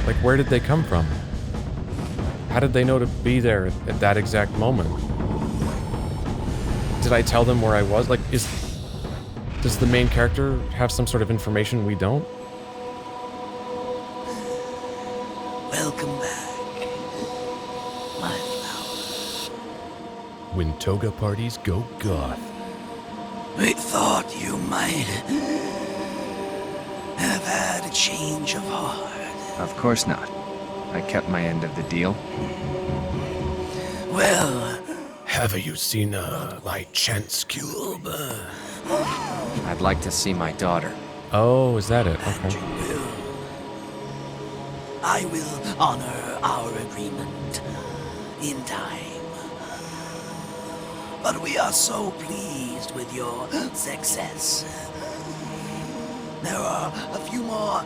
Like, where did they come from? How did they know to be there at that exact moment? Did I tell them where I was? Like, does the main character have some sort of information we don't? Welcome back, my flower. When toga parties go goth. We thought you might have had a change of heart. Of course not. I kept my end of the deal. Well, Have you seen my chance cube? I'd like to see my daughter. Oh, is that it? and Okay. you will. I will honor our agreement in time. But we are so pleased with your success. There are a few more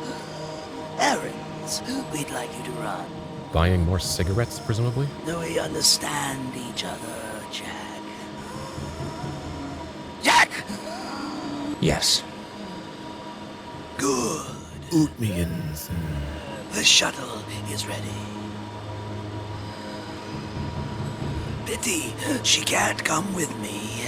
errands we'd like you to run. Buying more cigarettes, presumably? Do we understand each other, Jack? Jack! Yes. Good. Ootmians. The shuttle is ready. Pity she can't come with me.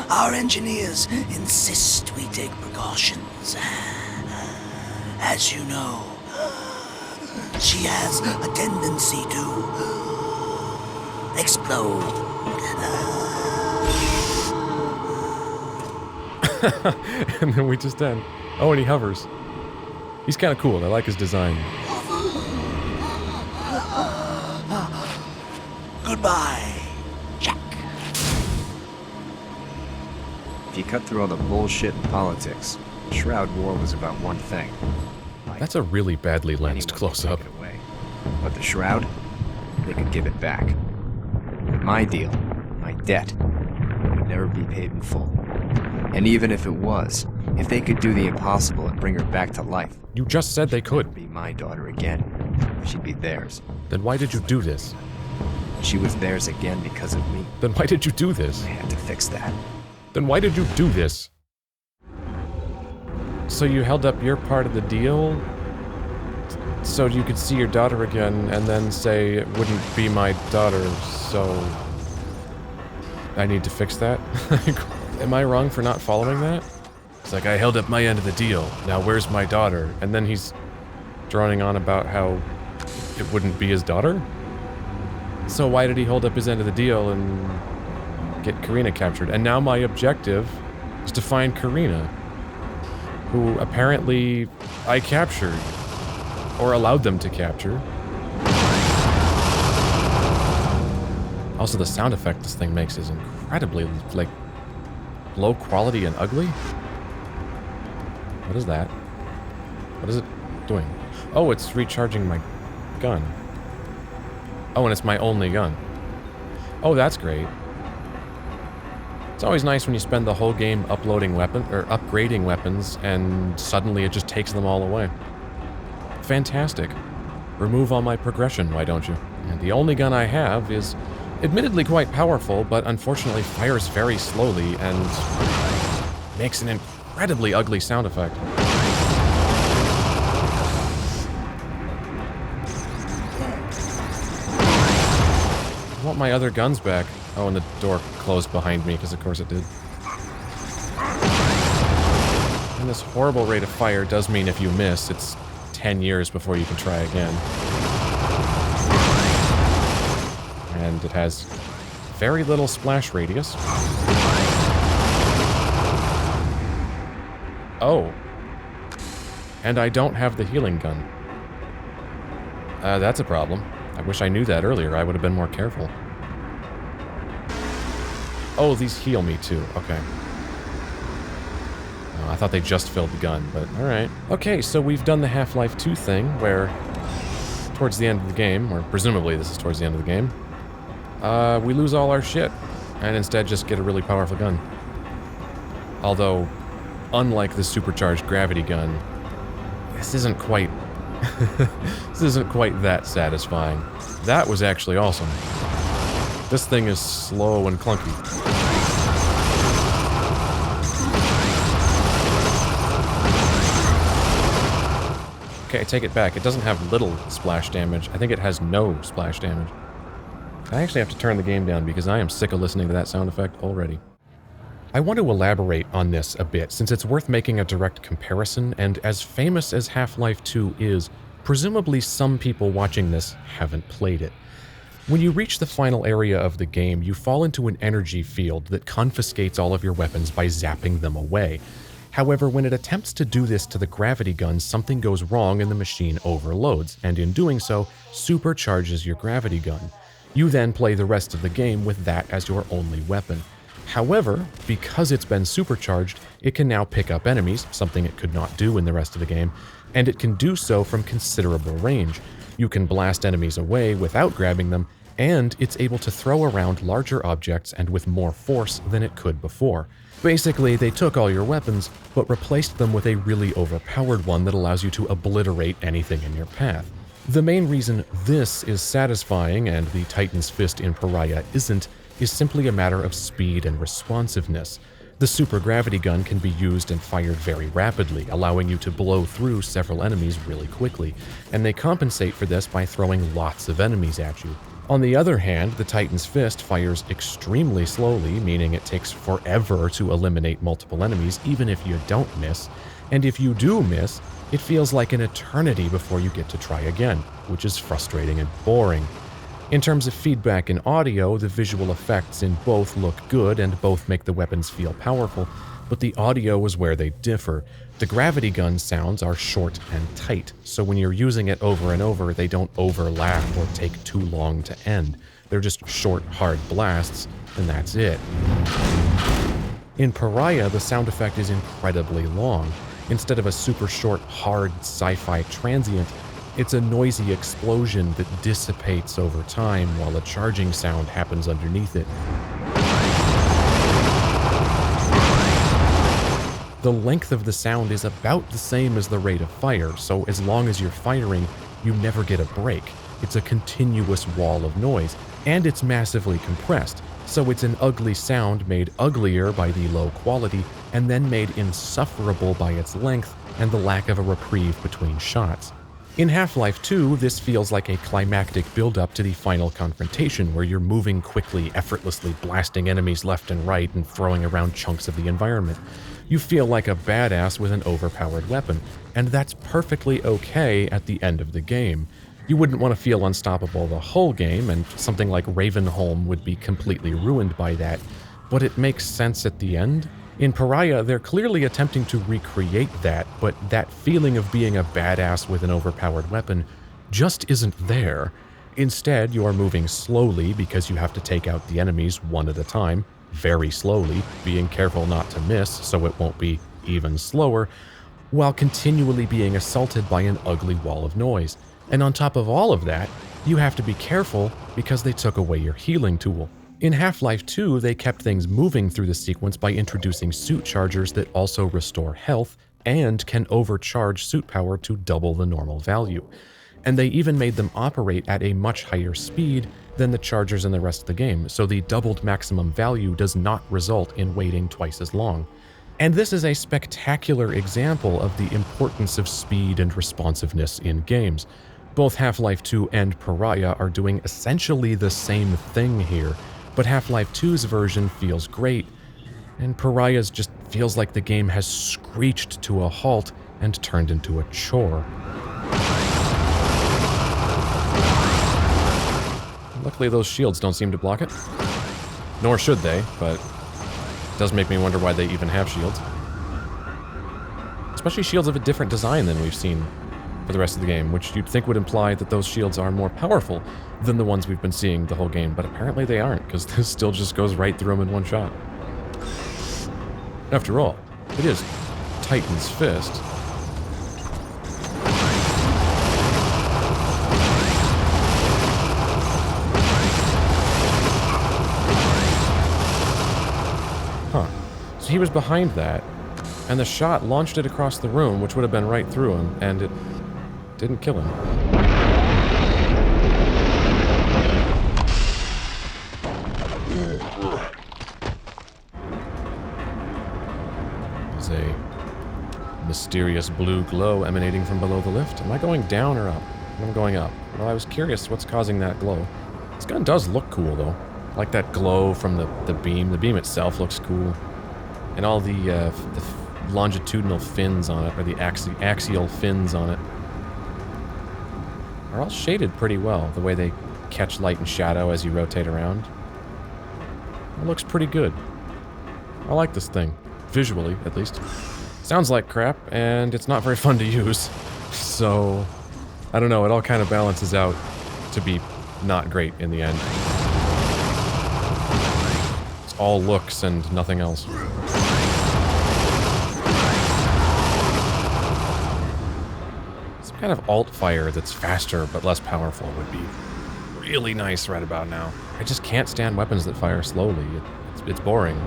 Our engineers insist we take precautions. As you know, she has a tendency to explode. And then we just end. Oh, and he hovers. He's kind of cool. I like his design. Goodbye, Jack. If you cut through all the bullshit in politics, Shroud War was about one thing. That's a really badly lensed Anyone could close-up. take it away. But the Shroud, they could give it back. But my deal, my debt, would never be paid in full. And even if it was, if they could do the impossible and bring her back to life, You just said they could. be my daughter again. She'd be theirs. Then why did you do this? She was theirs again because of me. Then why did you do this? I had to fix that. Then why did you do this? So you held up your part of the deal so you could see your daughter again and then say it wouldn't be my daughter, so I need to fix that? Am I wrong for not following that? It's like, I held up my end of the deal, now where's my daughter? And then he's droning on about how it wouldn't be his daughter? So why did he hold up his end of the deal and get Karina captured? And now my objective is to find Karina, who apparently I captured, or allowed them to capture. Also, the sound effect this thing makes is incredibly, like, low quality and ugly. What is that? What is it doing? Oh, it's recharging my gun. Oh, and it's my only gun. Oh, that's great. It's always nice when you spend the whole game uploading upgrading weapons, and suddenly it just takes them all away. Fantastic. Remove all my progression, why don't you? And the only gun I have is admittedly quite powerful, but unfortunately fires very slowly and makes an incredibly ugly sound effect. I want my other guns back. Oh, and the door closed behind me, because of course it did. And this horrible rate of fire does mean if you miss, it's 10 years before you can try again. And it has very little splash radius. Oh. And I don't have the healing gun. That's a problem. I wish I knew that earlier. I would have been more careful. Oh, these heal me too. Okay. Oh, I thought they just filled the gun, but alright. Okay, so we've done the Half-Life 2 thing, where towards the end of the game, or presumably this is towards the end of the game, we lose all our shit, and instead just get a really powerful gun. Although, unlike the supercharged gravity gun, this isn't quite... this isn't quite that satisfying. That was actually awesome. This thing is slow and clunky. Okay, I take it back. It doesn't have little splash damage. I think it has no splash damage. I actually have to turn the game down because I am sick of listening to that sound effect already. I want to elaborate on this a bit, since it's worth making a direct comparison, and as famous as Half-Life 2 is, presumably some people watching this haven't played it. When you reach the final area of the game, you fall into an energy field that confiscates all of your weapons by zapping them away. However, when it attempts to do this to the gravity gun, something goes wrong and the machine overloads, and in doing so, supercharges your gravity gun. You then play the rest of the game with that as your only weapon. However, because it's been supercharged, it can now pick up enemies, something it could not do in the rest of the game, and it can do so from considerable range. You can blast enemies away without grabbing them, and it's able to throw around larger objects and with more force than it could before. Basically, they took all your weapons, but replaced them with a really overpowered one that allows you to obliterate anything in your path. The main reason this is satisfying and the Titan's Fist in Pariah isn't is simply a matter of speed and responsiveness. The super gravity gun can be used and fired very rapidly, allowing you to blow through several enemies really quickly, and they compensate for this by throwing lots of enemies at you. On the other hand, the Titan's Fist fires extremely slowly, meaning it takes forever to eliminate multiple enemies even if you don't miss, and if you do miss, it feels like an eternity before you get to try again, which is frustrating and boring. In terms of feedback and audio, the visual effects in both look good and both make the weapons feel powerful, but the audio is where they differ. The gravity gun sounds are short and tight, so when you're using it over and over, they don't overlap or take too long to end. They're just short, hard blasts, and that's it. In Pariah, the sound effect is incredibly long. Instead of a super short, hard sci-fi transient, it's a noisy explosion that dissipates over time while a charging sound happens underneath it. The length of the sound is about the same as the rate of fire, so as long as you're firing, you never get a break. It's a continuous wall of noise, and it's massively compressed, so it's an ugly sound made uglier by the low quality, and then made insufferable by its length and the lack of a reprieve between shots. In Half-Life 2, this feels like a climactic build-up to the final confrontation where you're moving quickly, effortlessly blasting enemies left and right and throwing around chunks of the environment. You feel like a badass with an overpowered weapon, and that's perfectly okay at the end of the game. You wouldn't want to feel unstoppable the whole game, and something like Ravenholm would be completely ruined by that, but it makes sense at the end. In Pariah, they're clearly attempting to recreate that, but that feeling of being a badass with an overpowered weapon just isn't there. Instead, you are moving slowly because you have to take out the enemies one at a time, very slowly, being careful not to miss so it won't be even slower, while continually being assaulted by an ugly wall of noise. And on top of all of that, you have to be careful because they took away your healing tool. In Half-Life 2, they kept things moving through the sequence by introducing suit chargers that also restore health and can overcharge suit power to double the normal value. And they even made them operate at a much higher speed than the chargers in the rest of the game, so the doubled maximum value does not result in waiting twice as long. And this is a spectacular example of the importance of speed and responsiveness in games. Both Half-Life 2 and Pariah are doing essentially the same thing here, but Half-Life 2's version feels great, and Pariah's just feels like the game has screeched to a halt and turned into a chore. Luckily, those shields don't seem to block it. Nor should they, but it does make me wonder why they even have shields. Especially shields of a different design than we've seen for the rest of the game, which you'd think would imply that those shields are more powerful than the ones we've been seeing the whole game, but apparently they aren't, because this still just goes right through them in one shot. After all, it is Titan's Fist. Huh. So he was behind that, and the shot launched it across the room, which would have been right through him, and it didn't kill him. There's a mysterious blue glow emanating from below the lift. Am I going down or up? I'm going up. Well, I was curious what's causing that glow. This gun does look cool, though. Like that glow from the beam. The beam itself looks cool. And all the longitudinal fins on it, or the axial fins on it, are all shaded pretty well, the way they catch light and shadow as you rotate around. It looks pretty good. I like this thing. Visually, at least. Sounds like crap, and it's not very fun to use. So, I don't know, it all kind of balances out to be not great in the end. It's all looks and nothing else. Some kind of alt fire that's faster but less powerful would be really nice right about now. I just can't stand weapons that fire slowly. It's boring.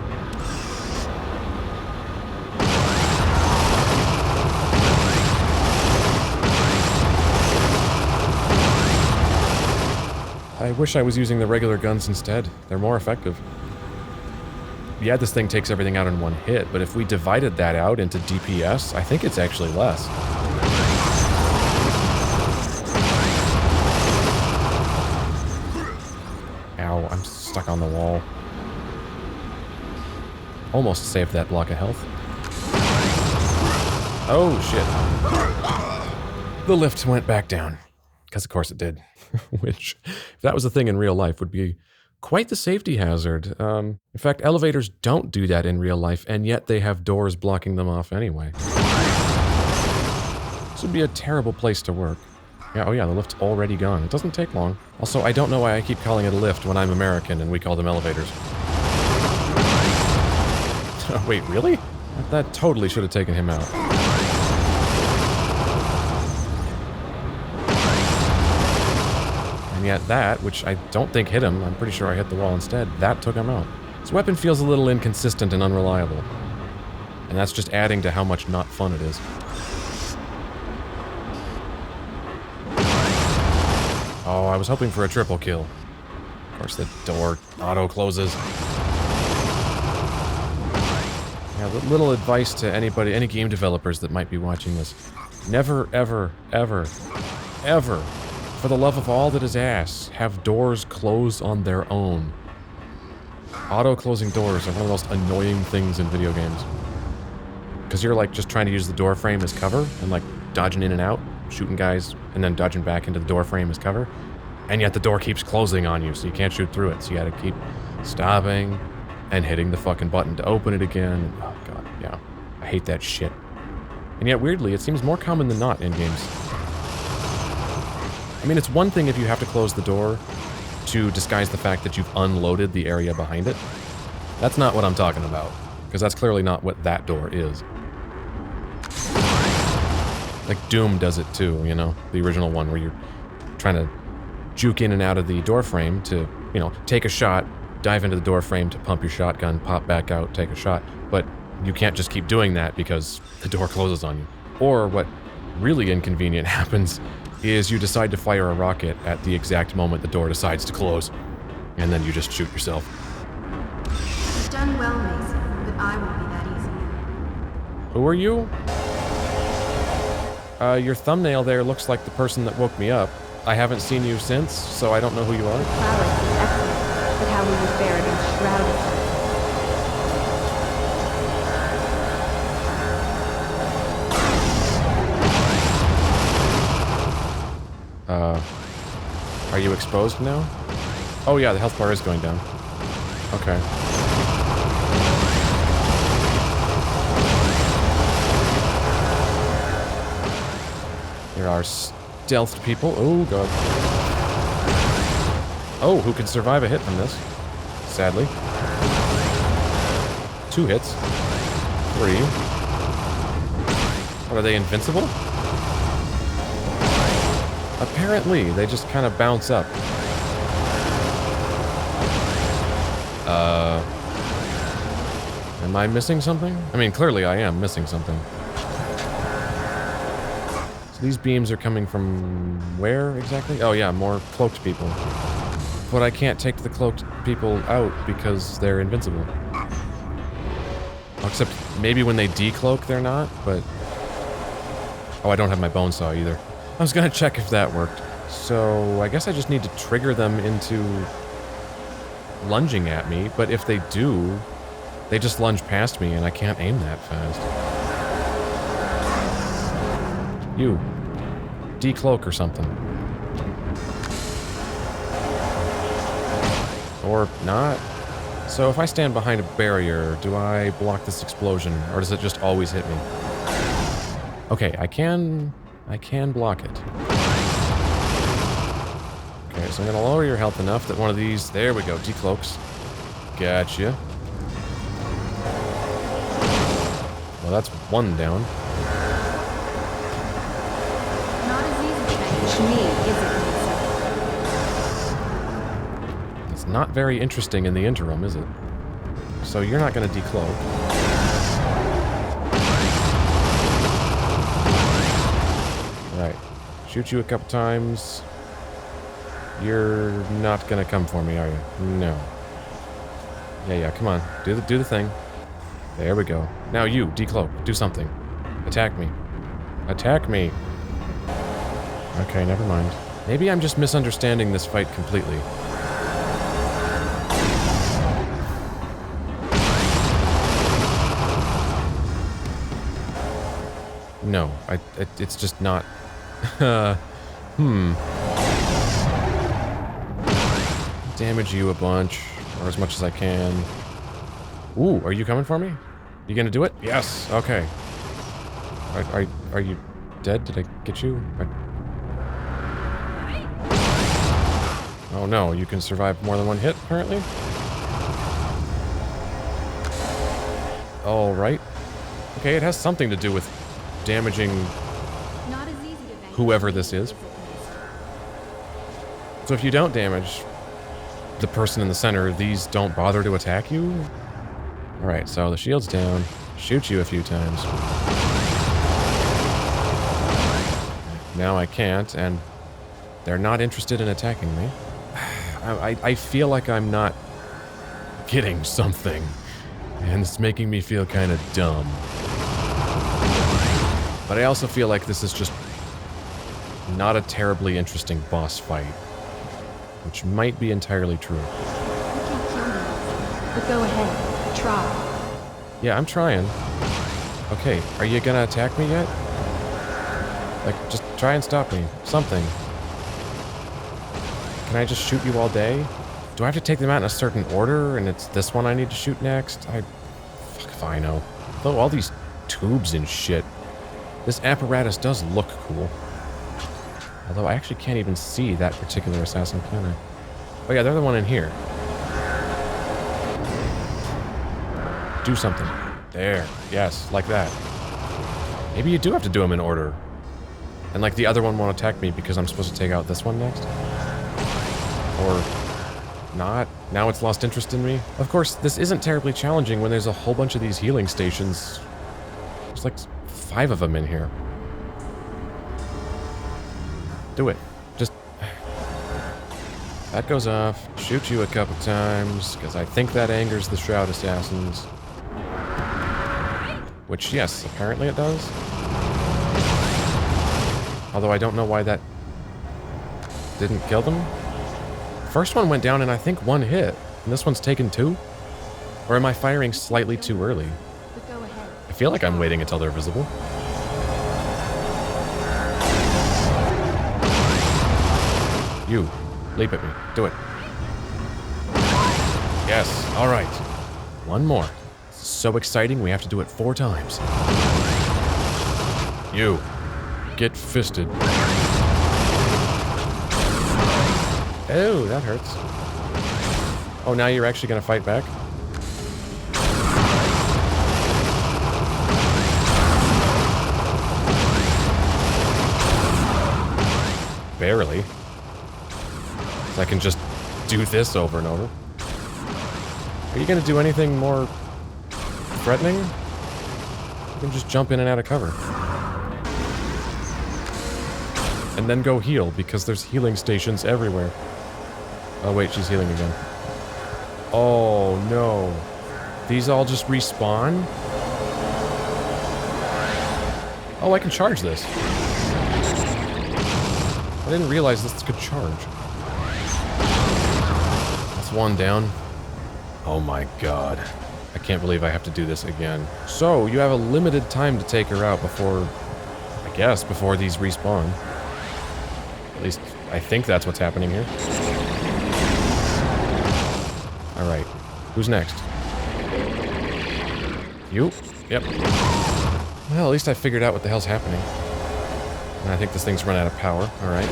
I wish I was using the regular guns instead. They're more effective. Yeah, this thing takes everything out in one hit, but if we divided that out into DPS, I think it's actually less. Ow, I'm stuck on the wall. Almost saved that block of health. Oh, shit. The lift went back down. Because of course it did. Which, if that was a thing in real life, would be quite the safety hazard. In fact, elevators don't do that in real life, and yet they have doors blocking them off anyway. This would be a terrible place to work. Yeah, oh yeah, the lift's already gone. It doesn't take long. Also, I don't know why I keep calling it a lift when I'm American and we call them elevators. Wait, really? That totally should have taken him out. And yet that, which I don't think hit him, I'm pretty sure I hit the wall instead, that took him out. This weapon feels a little inconsistent and unreliable. And that's just adding to how much not fun it is. Oh, I was hoping for a triple kill. Of course, the door auto-closes. Yeah, little advice to anybody, any game developers that might be watching this. Never, ever, ever, ever, for the love of all that is ass, have doors close on their own. Auto-closing doors are one of the most annoying things in video games. Because you're like just trying to use the door frame as cover, and like dodging in and out, shooting guys, and then dodging back into the door frame as cover. And yet the door keeps closing on you, so you can't shoot through it. So you gotta keep stopping and hitting the fucking button to open it again. Oh god, yeah. I hate that shit. And yet, weirdly, it seems more common than not in games. I mean, it's one thing if you have to close the door to disguise the fact that you've unloaded the area behind it. That's not what I'm talking about, because that's clearly not what that door is. Like Doom does it too, you know? The original one where you're trying to juke in and out of the door frame to, you know, take a shot, dive into the door frame to pump your shotgun, pop back out, take a shot. But you can't just keep doing that because the door closes on you. Or what really inconvenient happens is you decide to fire a rocket at the exact moment the door decides to close. And then you just shoot yourself. You've done well, Mason, but I won't be that easy. Who are you? Your thumbnail there looks like the person that woke me up. I haven't seen you since, so I don't know who you are. Prowess is excellent, but how will you fare against shrouded? Are you exposed now? Oh yeah, the health bar is going down. Okay. There are stealthed people. Oh god. Oh, who can survive a hit from this? Sadly. 2 hits. 3. What, are they invincible? Apparently, they just kind of bounce up. Am I missing something? I mean, clearly I am missing something. So these beams are coming from where exactly? Oh yeah, more cloaked people. But I can't take the cloaked people out because they're invincible. Except maybe when they decloak they're not, but Oh, I don't have my bone saw either. I was gonna check if that worked. So I guess I just need to trigger them into lunging at me, but if they do, they just lunge past me and I can't aim that fast. You. Decloak or something. Or not. So if I stand behind a barrier, do I block this explosion, or does it just always hit me? Okay, I can block it. Okay, so I'm gonna lower your health enough that one of these, there we go, decloaks. Gotcha. Well, that's one down. Not as easy to manage me, is it, It's not very interesting in the interim, is it? So you're not gonna decloak. Right. Shoot you a couple times. You're not gonna come for me, are you? No. Yeah, come on. Do the thing. There we go. Now you, decloak. Do something. Attack me. Attack me. Okay, never mind. Maybe I'm just misunderstanding this fight completely. No, it's just not. Damage you a bunch, or as much as I can. Ooh, are you coming for me? You gonna do it? Yes. Okay. Are you dead? Did I get you? Oh no, you can survive more than one hit, apparently. All right. Okay, it has something to do with damaging not as easy to manage whoever this is. So if you don't damage the person in the center, these don't bother to attack you? Alright, so the shield's down. Shoot you a few times. Now I can't, and they're not interested in attacking me. I feel like I'm not getting something, and it's making me feel kind of dumb. But I also feel like this is just not a terribly interesting boss fight, which might be entirely true. You can't kill me, but go ahead, try. Yeah, I'm trying. Okay, are you gonna attack me yet? Like, just try and stop me. Something. Can I just shoot you all day? Do I have to take them out in a certain order, and it's this one I need to shoot next? Fuck if I know. Though all these tubes and shit. This apparatus does look cool. Although I actually can't even see that particular assassin, can I? Oh yeah, they're the one in here. Do something. There. Yes, like that. Maybe you do have to do them in order. And like the other one won't attack me because I'm supposed to take out this one next? Or not? Now it's lost interest in me? Of course, this isn't terribly challenging when there's a whole bunch of these healing stations. There's like 5 of them in here. Do it. Just... That goes off. Shoot you a couple times, because I think that angers the Shroud Assassins. Which, yes, apparently it does. Although I don't know why that didn't kill them. First one went down in I think 1 hit, and this one's taken 2? Or am I firing slightly too early? But go ahead. I feel like I'm waiting until they're visible. You, leap at me. Do it. Yes, alright. One more. This is so exciting, we have to do it 4 times. You, get fisted. Oh, that hurts. Oh, now you're actually gonna fight back? Barely. So I can just do this over and over. Are you gonna do anything more threatening? You can just jump in and out of cover. And then go heal, because there's healing stations everywhere. Oh wait, she's healing again. Oh no. These all just respawn? Oh, I can charge this. I didn't realize this could charge. That's one down. Oh my god. I can't believe I have to do this again. So, you have a limited time to take her out before... I guess, before these respawn. At least, I think that's what's happening here. Alright. Who's next? You? Yep. Well, at least I figured out what the hell's happening. And I think this thing's run out of power. Alright.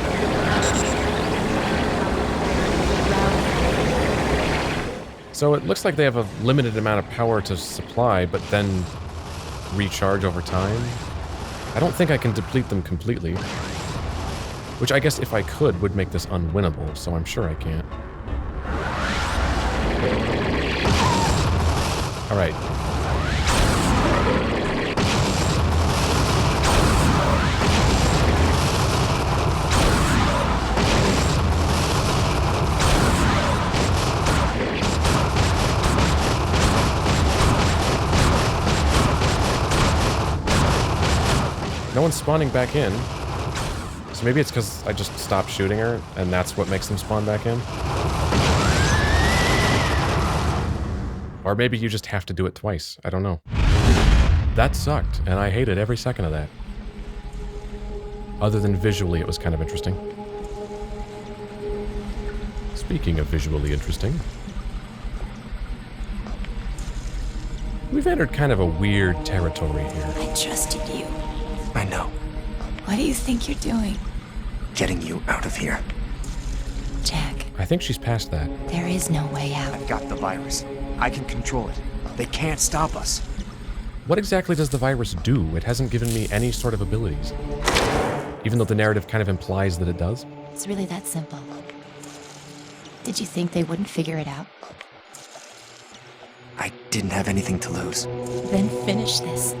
So it looks like they have a limited amount of power to supply, but then recharge over time. I don't think I can deplete them completely. Which I guess if I could would make this unwinnable, so I'm sure I can't. Alright. No one's spawning back in. So maybe it's because I just stopped shooting her, and that's what makes them spawn back in? Or maybe you just have to do it twice. I don't know. That sucked, and I hated every second of that. Other than visually, it was kind of interesting. Speaking of visually interesting... we've entered kind of a weird territory here. I trusted you. I know. What do you think you're doing? Getting you out of here. Jack, I think she's past that. there is no way out. I've got the virus. I can control it. They can't stop us. What exactly does the virus do? It hasn't given me any sort of abilities. Even though the narrative kind of implies that it does. It's really that simple. Did you think they wouldn't figure it out? I didn't have anything to lose. Then finish this.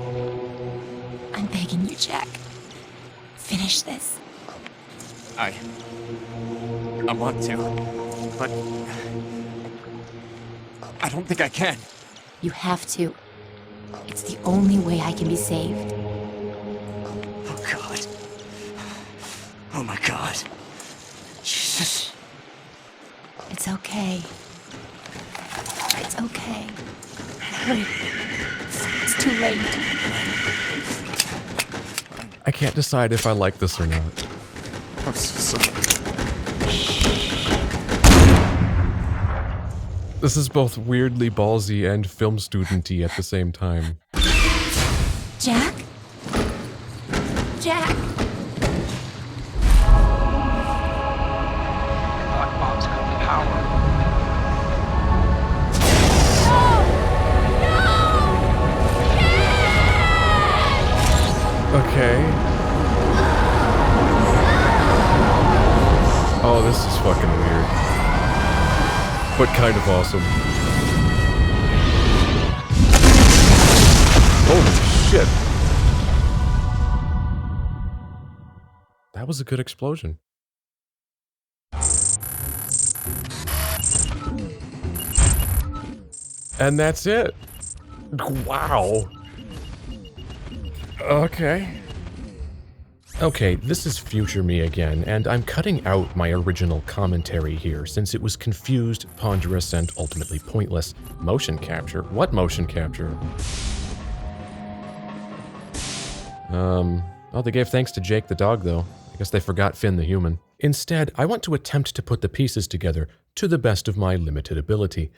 I'm begging you, Jack. Finish this. I want to, but I don't think I can. You have to. It's the only way I can be saved. Oh God. Oh my God. Jesus. It's okay. It's okay. Hurry. It's too late. I can't decide if I like this or not. I'm so sorry. This is both weirdly ballsy and film student-y at the same time. Jack? Jack! Black bombs cut the power. Okay. Oh, this is fucking weird. But kind of awesome. Holy shit. That was a good explosion. And that's it. Wow. Okay, this is future me again, and I'm cutting out my original commentary here since it was confused, ponderous, and ultimately pointless. Motion capture? What motion capture? Oh, they gave thanks to Jake the dog, though. I guess they forgot Finn the human. Instead, I want to attempt to put the pieces together to the best of my limited ability.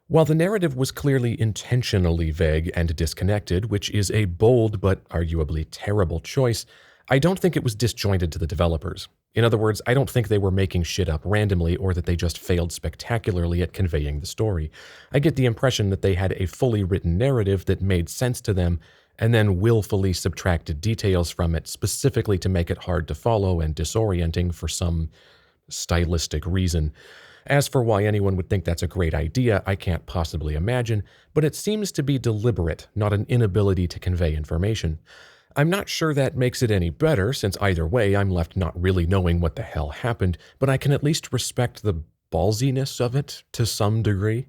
While the narrative was clearly intentionally vague and disconnected, which is a bold but arguably terrible choice, I don't think it was disjointed to the developers. In other words, I don't think they were making shit up randomly or that they just failed spectacularly at conveying the story. I get the impression that they had a fully written narrative that made sense to them and then willfully subtracted details from it specifically to make it hard to follow and disorienting for some stylistic reason. As for why anyone would think that's a great idea, I can't possibly imagine, but it seems to be deliberate, not an inability to convey information. I'm not sure that makes it any better, since either way I'm left not really knowing what the hell happened, but I can at least respect the ballsiness of it to some degree.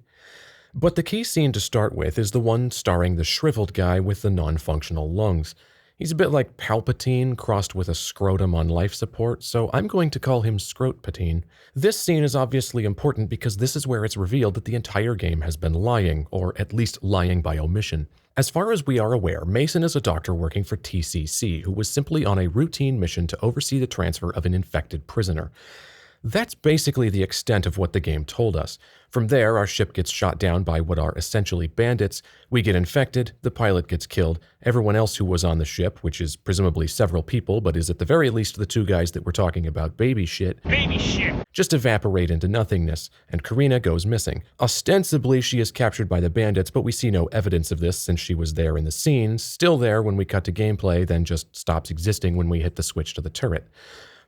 But the key scene to start with is the one starring the shriveled guy with the non-functional lungs. He's a bit like Palpatine crossed with a scrotum on life support, so I'm going to call him Scrotpatine. This scene is obviously important because this is where it's revealed that the entire game has been lying, or at least lying by omission. As far as we are aware, Mason is a doctor working for TCC who was simply on a routine mission to oversee the transfer of an infected prisoner. That's basically the extent of what the game told us. From there, our ship gets shot down by what are essentially bandits, we get infected, the pilot gets killed, everyone else who was on the ship, which is presumably several people, but is at the very least the two guys that we're talking about baby shit, just evaporate into nothingness, and Karina goes missing. Ostensibly, she is captured by the bandits, but we see no evidence of this since she was there in the scene, still there when we cut to gameplay, then just stops existing when we hit the switch to the turret.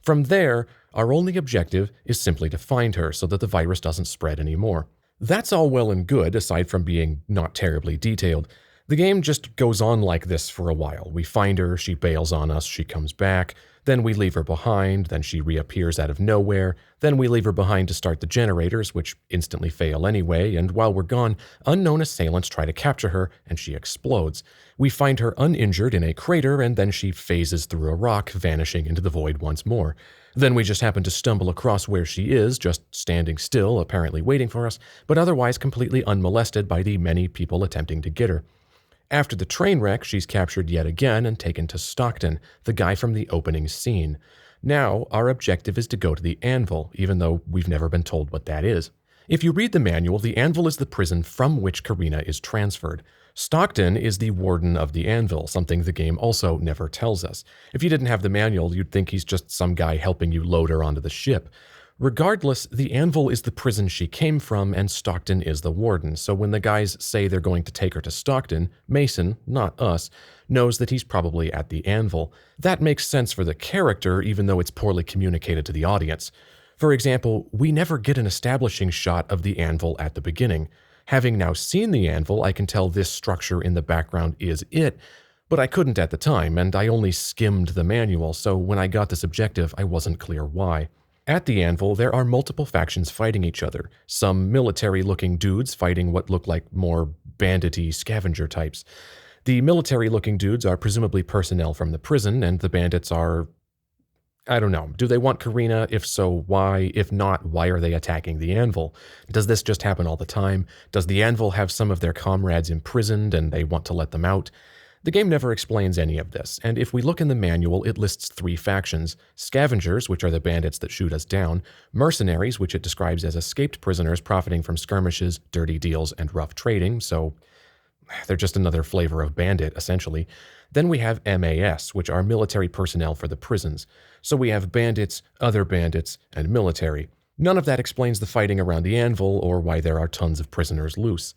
From there, our only objective is simply to find her so that the virus doesn't spread anymore. That's all well and good, aside from being not terribly detailed. The game just goes on like this for a while. We find her, she bails on us, she comes back, then we leave her behind, then she reappears out of nowhere, then we leave her behind to start the generators, which instantly fail anyway, and while we're gone, unknown assailants try to capture her, and she explodes. We find her uninjured in a crater, and then she phases through a rock, vanishing into the void once more. Then we just happen to stumble across where she is, just standing still, apparently waiting for us, but otherwise completely unmolested by the many people attempting to get her. After the train wreck, she's captured yet again and taken to Stockton, the guy from the opening scene. Now, our objective is to go to the Anvil, even though we've never been told what that is. If you read the manual, the Anvil is the prison from which Karina is transferred. Stockton is the warden of the Anvil, something the game also never tells us. If you didn't have the manual, you'd think he's just some guy helping you load her onto the ship. Regardless, the Anvil is the prison she came from, and Stockton is the warden, so when the guys say they're going to take her to Stockton, Mason, not us, knows that he's probably at the Anvil. That makes sense for the character, even though it's poorly communicated to the audience. For example, we never get an establishing shot of the Anvil at the beginning. Having now seen the Anvil, I can tell this structure in the background is it, but I couldn't at the time, and I only skimmed the manual, so when I got this objective, I wasn't clear why. At the Anvil, there are multiple factions fighting each other. Some military-looking dudes fighting what look like more bandity scavenger types. The military-looking dudes are presumably personnel from the prison, and the bandits are... I don't know. Do they want Karina? If so, why? If not, why are they attacking the Anvil? Does this just happen all the time? Does the Anvil have some of their comrades imprisoned and they want to let them out? The game never explains any of this, and if we look in the manual, it lists 3 factions: scavengers, which are the bandits that shoot us down, mercenaries, which it describes as escaped prisoners profiting from skirmishes, dirty deals, and rough trading, so they're just another flavor of bandit, essentially. Then we have MAS, which are military personnel for the prisons. So we have bandits, other bandits, and military. None of that explains the fighting around the Anvil or why there are tons of prisoners loose.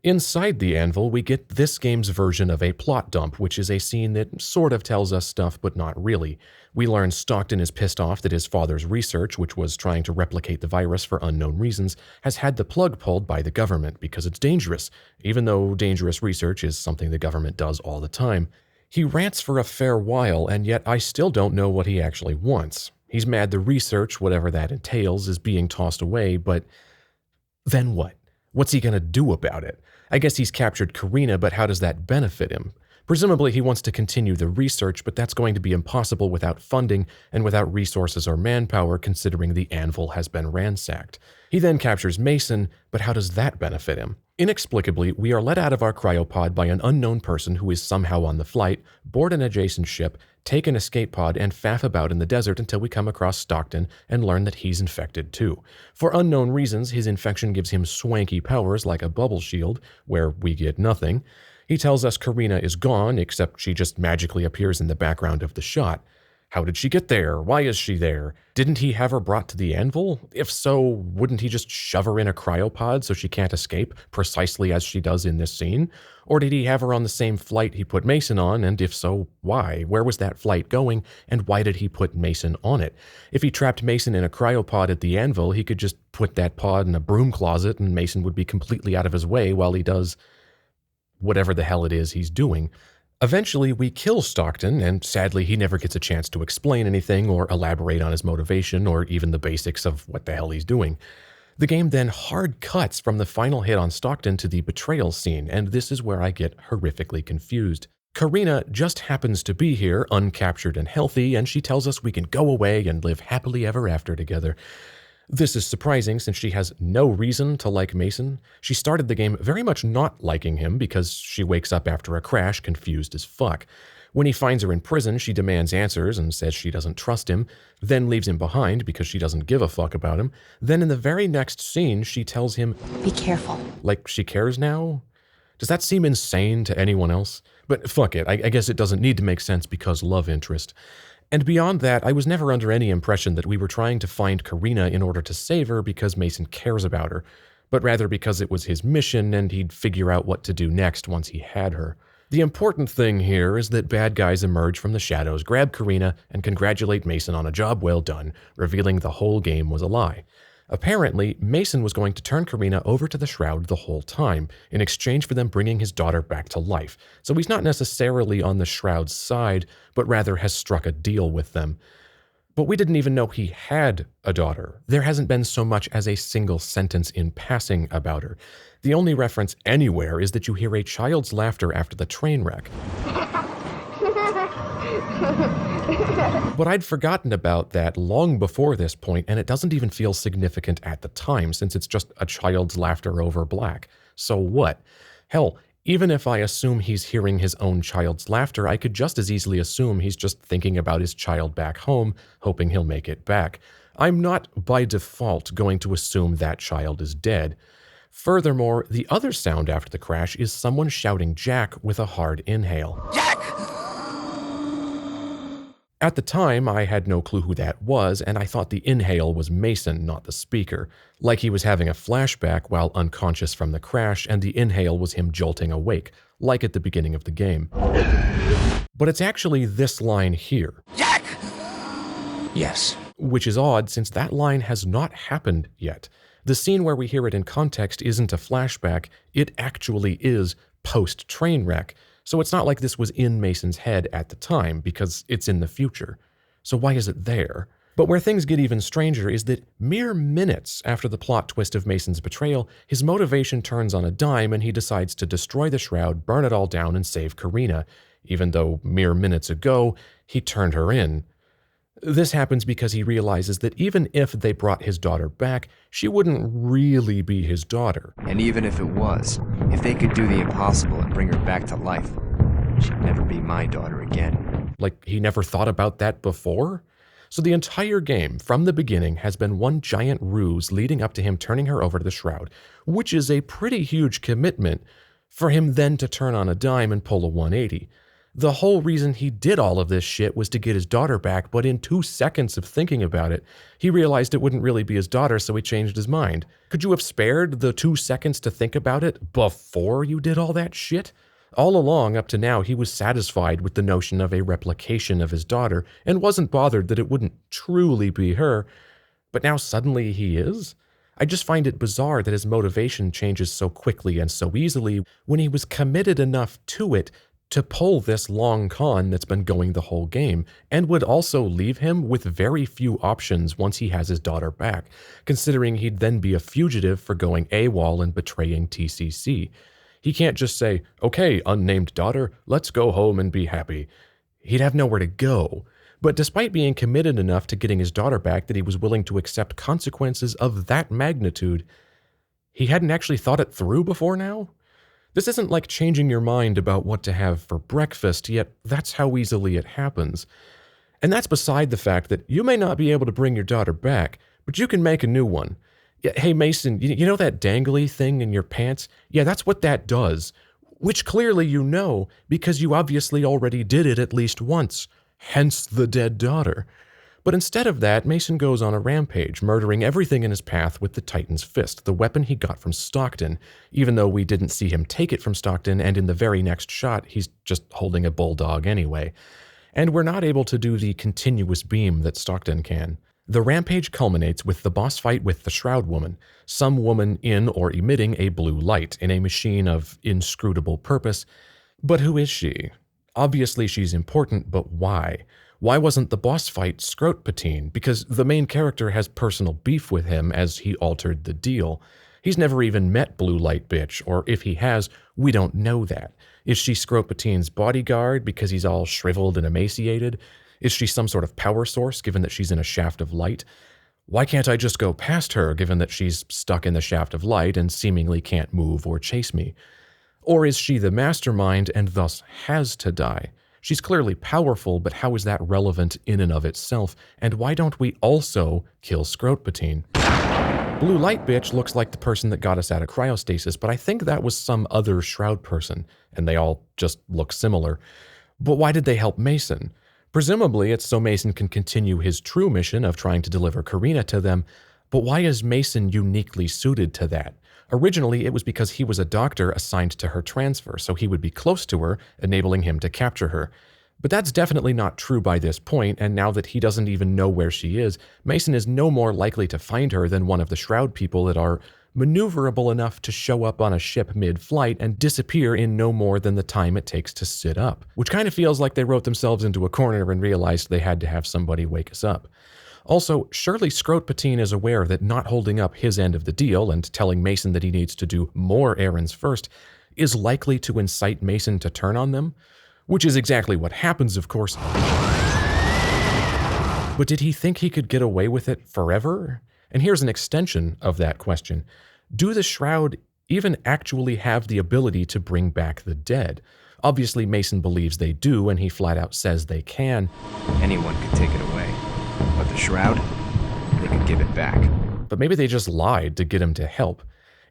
Inside the Anvil, we get this game's version of a plot dump, which is a scene that sort of tells us stuff, but not really. We learn Stockton is pissed off that his father's research, which was trying to replicate the virus for unknown reasons, has had the plug pulled by the government because it's dangerous, even though dangerous research is something the government does all the time. He rants for a fair while, and yet I still don't know what he actually wants. He's mad the research, whatever that entails, is being tossed away, but then what? What's he gonna do about it? I guess he's captured Karina, but how does that benefit him? Presumably he wants to continue the research, but that's going to be impossible without funding and without resources or manpower, considering the Anvil has been ransacked. He then captures Mason, but how does that benefit him? Inexplicably, we are let out of our cryopod by an unknown person who is somehow on the flight, board an adjacent ship, take an escape pod, and faff about in the desert until we come across Stockton and learn that he's infected too. For unknown reasons, his infection gives him swanky powers like a bubble shield, where we get nothing. He tells us Karina is gone, except she just magically appears in the background of the shot. How did she get there? Why is she there? Didn't he have her brought to the Anvil? If so, wouldn't he just shove her in a cryopod so she can't escape, precisely as she does in this scene? Or did he have her on the same flight he put Mason on, and if so, why? Where was that flight going, and why did he put Mason on it? If he trapped Mason in a cryopod at the Anvil, he could just put that pod in a broom closet and Mason would be completely out of his way while he does whatever the hell it is he's doing. Eventually, we kill Stockton, and sadly, he never gets a chance to explain anything or elaborate on his motivation or even the basics of what the hell he's doing. The game then hard cuts from the final hit on Stockton to the betrayal scene, and this is where I get horrifically confused. Karina just happens to be here, uncaptured and healthy, and she tells us we can go away and live happily ever after together. This is surprising since she has no reason to like Mason. She started the game very much not liking him because she wakes up after a crash confused as fuck. When he finds her in prison, she demands answers and says she doesn't trust him, then leaves him behind because she doesn't give a fuck about him. Then in the very next scene, she tells him, "Be careful." Like she cares now? Does that seem insane to anyone else? But fuck it, I guess it doesn't need to make sense because love interest. And beyond that, I was never under any impression that we were trying to find Karina in order to save her because Mason cares about her, but rather because it was his mission and he'd figure out what to do next once he had her. The important thing here is that bad guys emerge from the shadows, grab Karina, and congratulate Mason on a job well done, revealing the whole game was a lie. Apparently, Mason was going to turn Karina over to the Shroud the whole time, in exchange for them bringing his daughter back to life. So he's not necessarily on the Shroud's side, but rather has struck a deal with them. But we didn't even know he had a daughter. There hasn't been so much as a single sentence in passing about her. The only reference anywhere is that you hear a child's laughter after the train wreck. But I'd forgotten about that long before this point, and it doesn't even feel significant at the time, since it's just a child's laughter over black. So what? Hell, even if I assume he's hearing his own child's laughter, I could just as easily assume he's just thinking about his child back home, hoping he'll make it back. I'm not, by default, going to assume that child is dead. Furthermore, the other sound after the crash is someone shouting Jack with a hard inhale. Jack! At the time, I had no clue who that was, and I thought the inhale was Mason, not the speaker. Like he was having a flashback while unconscious from the crash, and the inhale was him jolting awake, like at the beginning of the game. But it's actually this line here. Jack! Yes. Which is odd, since that line has not happened yet. The scene where we hear it in context isn't a flashback, it actually is post-train wreck. So it's not like this was in Mason's head at the time, because it's in the future. So why is it there? But where things get even stranger is that mere minutes after the plot twist of Mason's betrayal, his motivation turns on a dime and he decides to destroy the Shroud, burn it all down, and save Karina, even though mere minutes ago, he turned her in. This happens because he realizes that even if they brought his daughter back, she wouldn't really be his daughter. And even if it was, if they could do the impossible and bring her back to life, she'd never be my daughter again. Like he never thought about that before? So the entire game, from the beginning, has been one giant ruse leading up to him turning her over to the Shroud, which is a pretty huge commitment for him then to turn on a dime and pull a 180. The whole reason he did all of this shit was to get his daughter back, but in 2 seconds of thinking about it, he realized it wouldn't really be his daughter, so he changed his mind. Could you have spared the 2 seconds to think about it before you did all that shit? All along, up to now, he was satisfied with the notion of a replication of his daughter and wasn't bothered that it wouldn't truly be her. But now suddenly he is? I just find it bizarre that his motivation changes so quickly and so easily when he was committed enough to it to pull this long con that's been going the whole game, and would also leave him with very few options once he has his daughter back, considering he'd then be a fugitive for going AWOL and betraying TCC. He can't just say, okay, unnamed daughter, let's go home and be happy. He'd have nowhere to go. But despite being committed enough to getting his daughter back that he was willing to accept consequences of that magnitude, he hadn't actually thought it through before now? This isn't like changing your mind about what to have for breakfast, yet that's how easily it happens. And that's beside the fact that you may not be able to bring your daughter back, but you can make a new one. Yeah, hey Mason, you know that dangly thing in your pants? Yeah, that's what that does. Which clearly you know, because you obviously already did it at least once. Hence the dead daughter. But instead of that, Mason goes on a rampage, murdering everything in his path with the Titan's Fist, the weapon he got from Stockton, even though we didn't see him take it from Stockton, and in the very next shot, he's just holding a bulldog anyway. And we're not able to do the continuous beam that Stockton can. The rampage culminates with the boss fight with the Shroud Woman, some woman in or emitting a blue light in a machine of inscrutable purpose. But who is she? Obviously she's important, but why? Why wasn't the boss fight Scroat Patine? Because the main character has personal beef with him as he altered the deal. He's never even met Blue Light Bitch, or if he has, we don't know that. Is she Skropatine's bodyguard because he's all shriveled and emaciated? Is she some sort of power source given that she's in a shaft of light? Why can't I just go past her given that she's stuck in the shaft of light and seemingly can't move or chase me? Or is she the mastermind and thus has to die? She's clearly powerful, but how is that relevant in and of itself? And why don't we also kill Skropatine? Blue Light Bitch looks like the person that got us out of cryostasis, but I think that was some other Shroud person, and they all just look similar. But why did they help Mason? Presumably, it's so Mason can continue his true mission of trying to deliver Karina to them, but why is Mason uniquely suited to that? Originally, it was because he was a doctor assigned to her transfer, so he would be close to her, enabling him to capture her. But that's definitely not true by this point, and now that he doesn't even know where she is, Mason is no more likely to find her than one of the Shroud people that are maneuverable enough to show up on a ship mid-flight and disappear in no more than the time it takes to sit up, which kind of feels like they wrote themselves into a corner and realized they had to have somebody wake us up. Also, surely Skropatine is aware that not holding up his end of the deal and telling Mason that he needs to do more errands first is likely to incite Mason to turn on them, which is exactly what happens, of course. But did he think he could get away with it forever? And here's an extension of that question. Do the Shroud even actually have the ability to bring back the dead? Obviously, Mason believes they do, and he flat out says they can. Anyone could take it away. But the Shroud, they could give it back. But maybe they just lied to get him to help.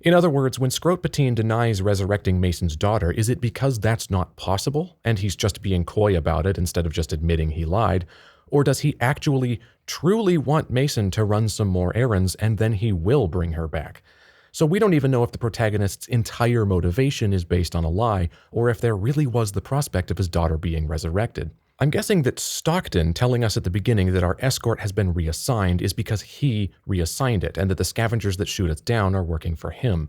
In other words, when Skropatine denies resurrecting Mason's daughter, is it because that's not possible, and he's just being coy about it instead of just admitting he lied? Or does he actually, truly want Mason to run some more errands, and then he will bring her back? So we don't even know if the protagonist's entire motivation is based on a lie, or if there really was the prospect of his daughter being resurrected. I'm guessing that Stockton telling us at the beginning that our escort has been reassigned is because he reassigned it, and that the scavengers that shoot us down are working for him.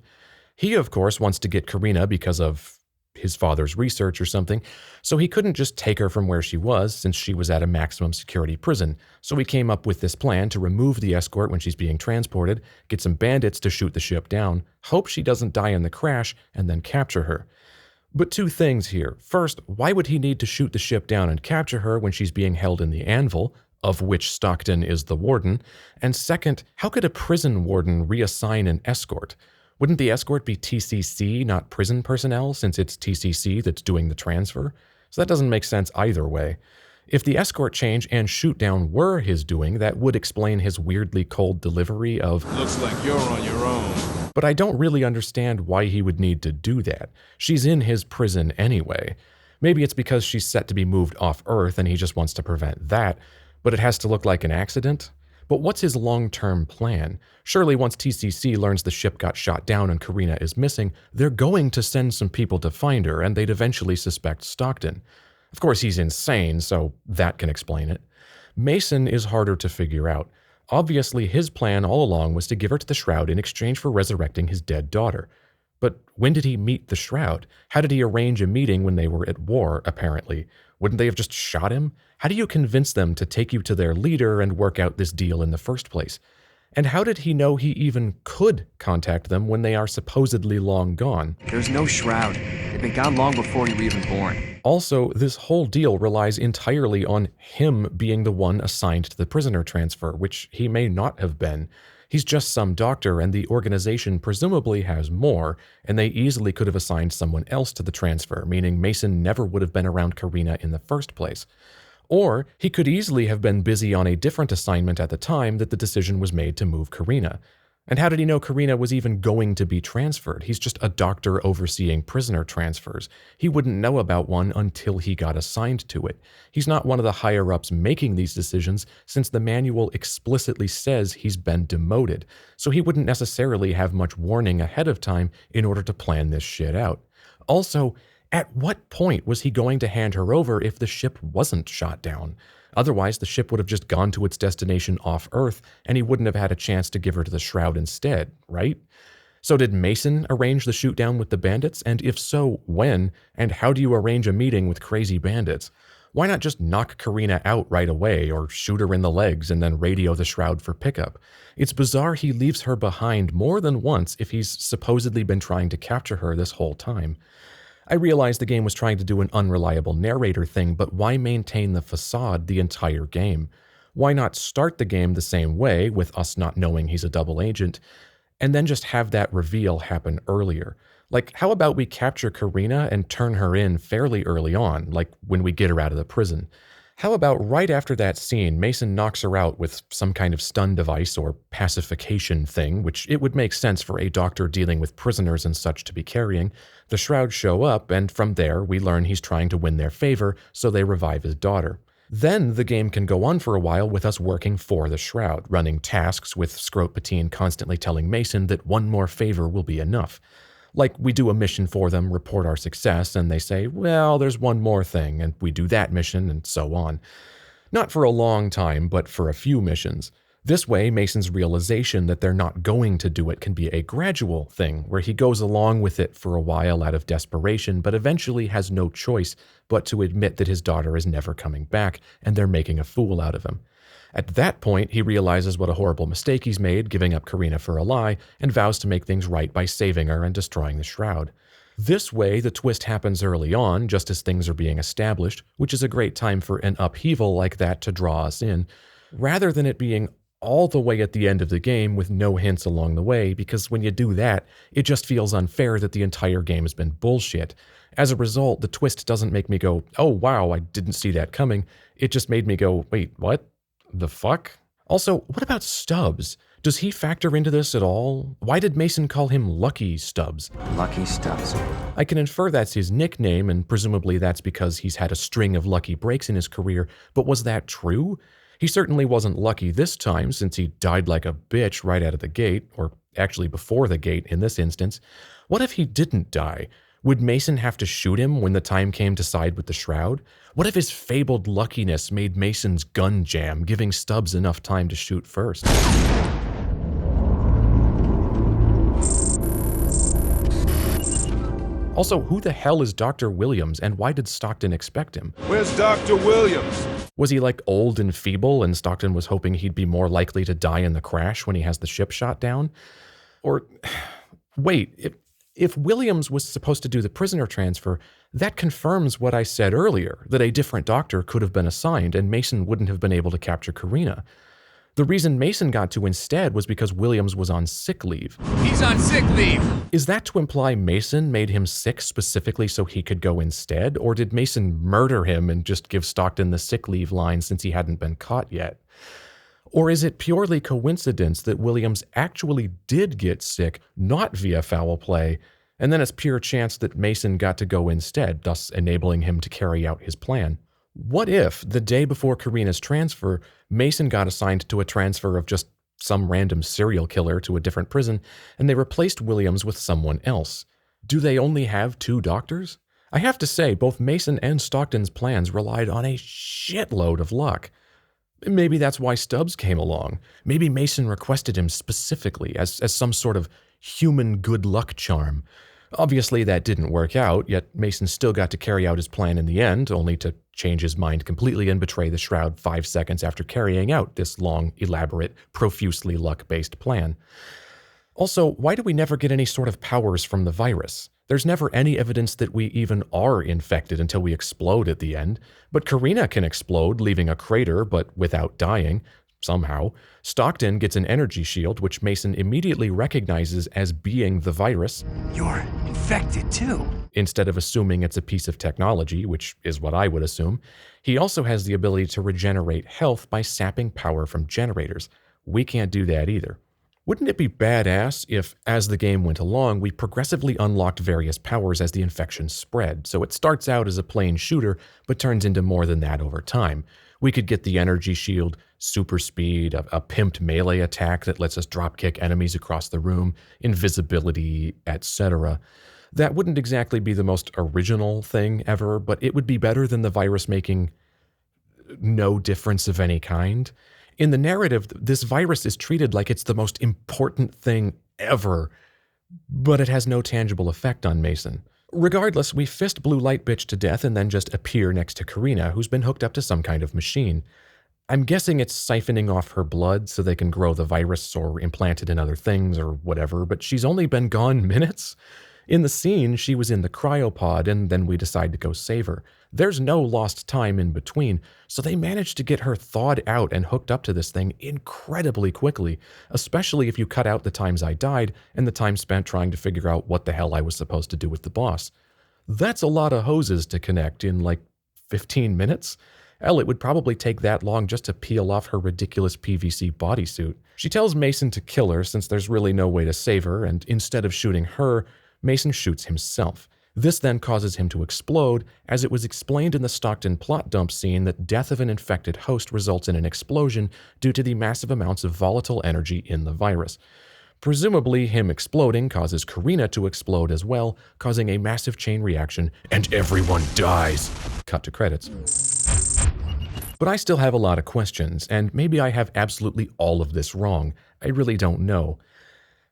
He, of course, wants to get Karina because of his father's research or something, so he couldn't just take her from where she was since she was at a maximum security prison. So he came up with this plan to remove the escort when she's being transported, get some bandits to shoot the ship down, hope she doesn't die in the crash, and then capture her. But two things here. First, why would he need to shoot the ship down and capture her when she's being held in the anvil, of which Stockton is the warden? And second, how could a prison warden reassign an escort? Wouldn't the escort be TCC, not prison personnel, since it's TCC that's doing the transfer? So that doesn't make sense either way. If the escort change and shoot down were his doing, that would explain his weirdly cold delivery of, Looks like you're on your own. but I don't really understand why he would need to do that. She's in his prison anyway. Maybe it's because she's set to be moved off Earth and he just wants to prevent that, but it has to look like an accident? But what's his long-term plan? Surely once TCC learns the ship got shot down and Karina is missing, they're going to send some people to find her, and they'd eventually suspect Stockton. Of course, he's insane, so that can explain it. Mason is harder to figure out. Obviously, his plan all along was to give her to the Shroud in exchange for resurrecting his dead daughter. But when did he meet the Shroud? How did he arrange a meeting when they were at war, apparently? Wouldn't they have just shot him? How do you convince them to take you to their leader and work out this deal in the first place? And how did he know he even could contact them when they are supposedly long gone? There's no Shroud. They've been gone long before you were even born. Also, this whole deal relies entirely on him being the one assigned to the prisoner transfer, which he may not have been. He's just some doctor, and the organization presumably has more, and they easily could have assigned someone else to the transfer, meaning Mason never would have been around Karina in the first place. Or he could easily have been busy on a different assignment at the time that the decision was made to move Karina. And how did he know Karina was even going to be transferred? He's just a doctor overseeing prisoner transfers. He wouldn't know about one until he got assigned to it. He's not one of the higher-ups making these decisions, since the manual explicitly says he's been demoted, so he wouldn't necessarily have much warning ahead of time in order to plan this shit out. Also, at what point was he going to hand her over if the ship wasn't shot down? Otherwise, the ship would have just gone to its destination off Earth, and he wouldn't have had a chance to give her to the Shroud instead, right? So did Mason arrange the shoot-down with the bandits? And if so, when? And how do you arrange a meeting with crazy bandits? Why not just knock Karina out right away or shoot her in the legs and then radio the Shroud for pickup? It's bizarre he leaves her behind more than once if he's supposedly been trying to capture her this whole time. I realized the game was trying to do an unreliable narrator thing, but why maintain the facade the entire game? Why not start the game the same way, with us not knowing he's a double agent, and then just have that reveal happen earlier? Like, how about we capture Karina and turn her in fairly early on, like when we get her out of the prison? How about right after that scene, Mason knocks her out with some kind of stun device or pacification thing, which it would make sense for a doctor dealing with prisoners and such to be carrying. The Shroud show up, and from there, we learn he's trying to win their favor, so they revive his daughter. Then the game can go on for a while with us working for the Shroud, running tasks with Scrotpatine constantly telling Mason that one more favor will be enough. Like, we do a mission for them, report our success, and they say, well, there's one more thing, and we do that mission, and so on. Not for a long time, but for a few missions. This way, Mason's realization that they're not going to do it can be a gradual thing, where he goes along with it for a while out of desperation, but eventually has no choice but to admit that his daughter is never coming back, and they're making a fool out of him. At that point, he realizes what a horrible mistake he's made, giving up Karina for a lie, and vows to make things right by saving her and destroying the Shroud. This way, the twist happens early on, just as things are being established, which is a great time for an upheaval like that to draw us in, rather than it being all the way at the end of the game with no hints along the way, because when you do that, it just feels unfair that the entire game has been bullshit. As a result, the twist doesn't make me go, oh wow, I didn't see that coming. It just made me go, wait, what? The fuck? Also, what about Stubbs? Does he factor into this at all? Why did Mason call him Lucky Stubbs? Lucky Stubbs. I can infer that's his nickname, and presumably that's because he's had a string of lucky breaks in his career, but was that true? He certainly wasn't lucky this time, since he died like a bitch right out of the gate, or actually before the gate in this instance. What if he didn't die? Would Mason have to shoot him when the time came to side with the Shroud? What if his fabled luckiness made Mason's gun jam, giving Stubbs enough time to shoot first? Also, who the hell is Dr. Williams, and why did Stockton expect him? Where's Dr. Williams? Was he like old and feeble, and Stockton was hoping he'd be more likely to die in the crash when he has the ship shot down? Or, wait, if Williams was supposed to do the prisoner transfer, that confirms what I said earlier, that a different doctor could have been assigned and Mason wouldn't have been able to capture Karina. The reason Mason got to instead was because Williams was on sick leave. He's on sick leave! Is that to imply Mason made him sick specifically so he could go instead? Or did Mason murder him and just give Stockton the sick leave line since he hadn't been caught yet? Or is it purely coincidence that Williams actually did get sick, not via foul play, and then it's pure chance that Mason got to go instead, thus enabling him to carry out his plan? What if, the day before Karina's transfer, Mason got assigned to a transfer of just some random serial killer to a different prison, and they replaced Williams with someone else? Do they only have two doctors? I have to say, both Mason and Stockton's plans relied on a shitload of luck. Maybe that's why Stubbs came along. Maybe Mason requested him specifically as some sort of human good luck charm. Obviously, that didn't work out, yet Mason still got to carry out his plan in the end, only to change his mind completely and betray the Shroud 5 seconds after carrying out this long, elaborate, profusely luck-based plan. Also, why do we never get any sort of powers from the virus? There's never any evidence that we even are infected until we explode at the end, but Karina can explode, leaving a crater, but without dying, somehow. Stockton gets an energy shield, which Mason immediately recognizes as being the virus. You're infected too. Instead of assuming it's a piece of technology, which is what I would assume. He also has the ability to regenerate health by sapping power from generators. We can't do that either. Wouldn't it be badass if, as the game went along, we progressively unlocked various powers as the infection spread, so it starts out as a plain shooter, but turns into more than that over time? We could get the energy shield, super speed, a pimped melee attack that lets us dropkick enemies across the room, invisibility, etc. That wouldn't exactly be the most original thing ever, but it would be better than the virus making no difference of any kind. In the narrative, this virus is treated like it's the most important thing ever, but it has no tangible effect on Mason. Regardless, we fist Blue Light Bitch to death and then just appear next to Karina, who's been hooked up to some kind of machine. I'm guessing it's siphoning off her blood so they can grow the virus or implant it in other things or whatever, but she's only been gone minutes. In the scene, she was in the cryopod and then we decide to go save her. There's no lost time in between, so they managed to get her thawed out and hooked up to this thing incredibly quickly, especially if you cut out the times I died and the time spent trying to figure out what the hell I was supposed to do with the boss. That's a lot of hoses to connect in like 15 minutes. Hell, it would probably take that long just to peel off her ridiculous PVC bodysuit. She tells Mason to kill her since there's really no way to save her, and instead of shooting her, Mason shoots himself. This then causes him to explode, as it was explained in the Stockton plot dump scene that death of an infected host results in an explosion due to the massive amounts of volatile energy in the virus. Presumably, him exploding causes Karina to explode as well, causing a massive chain reaction, and everyone dies. Cut to credits. But I still have a lot of questions, and maybe I have absolutely all of this wrong. I really don't know.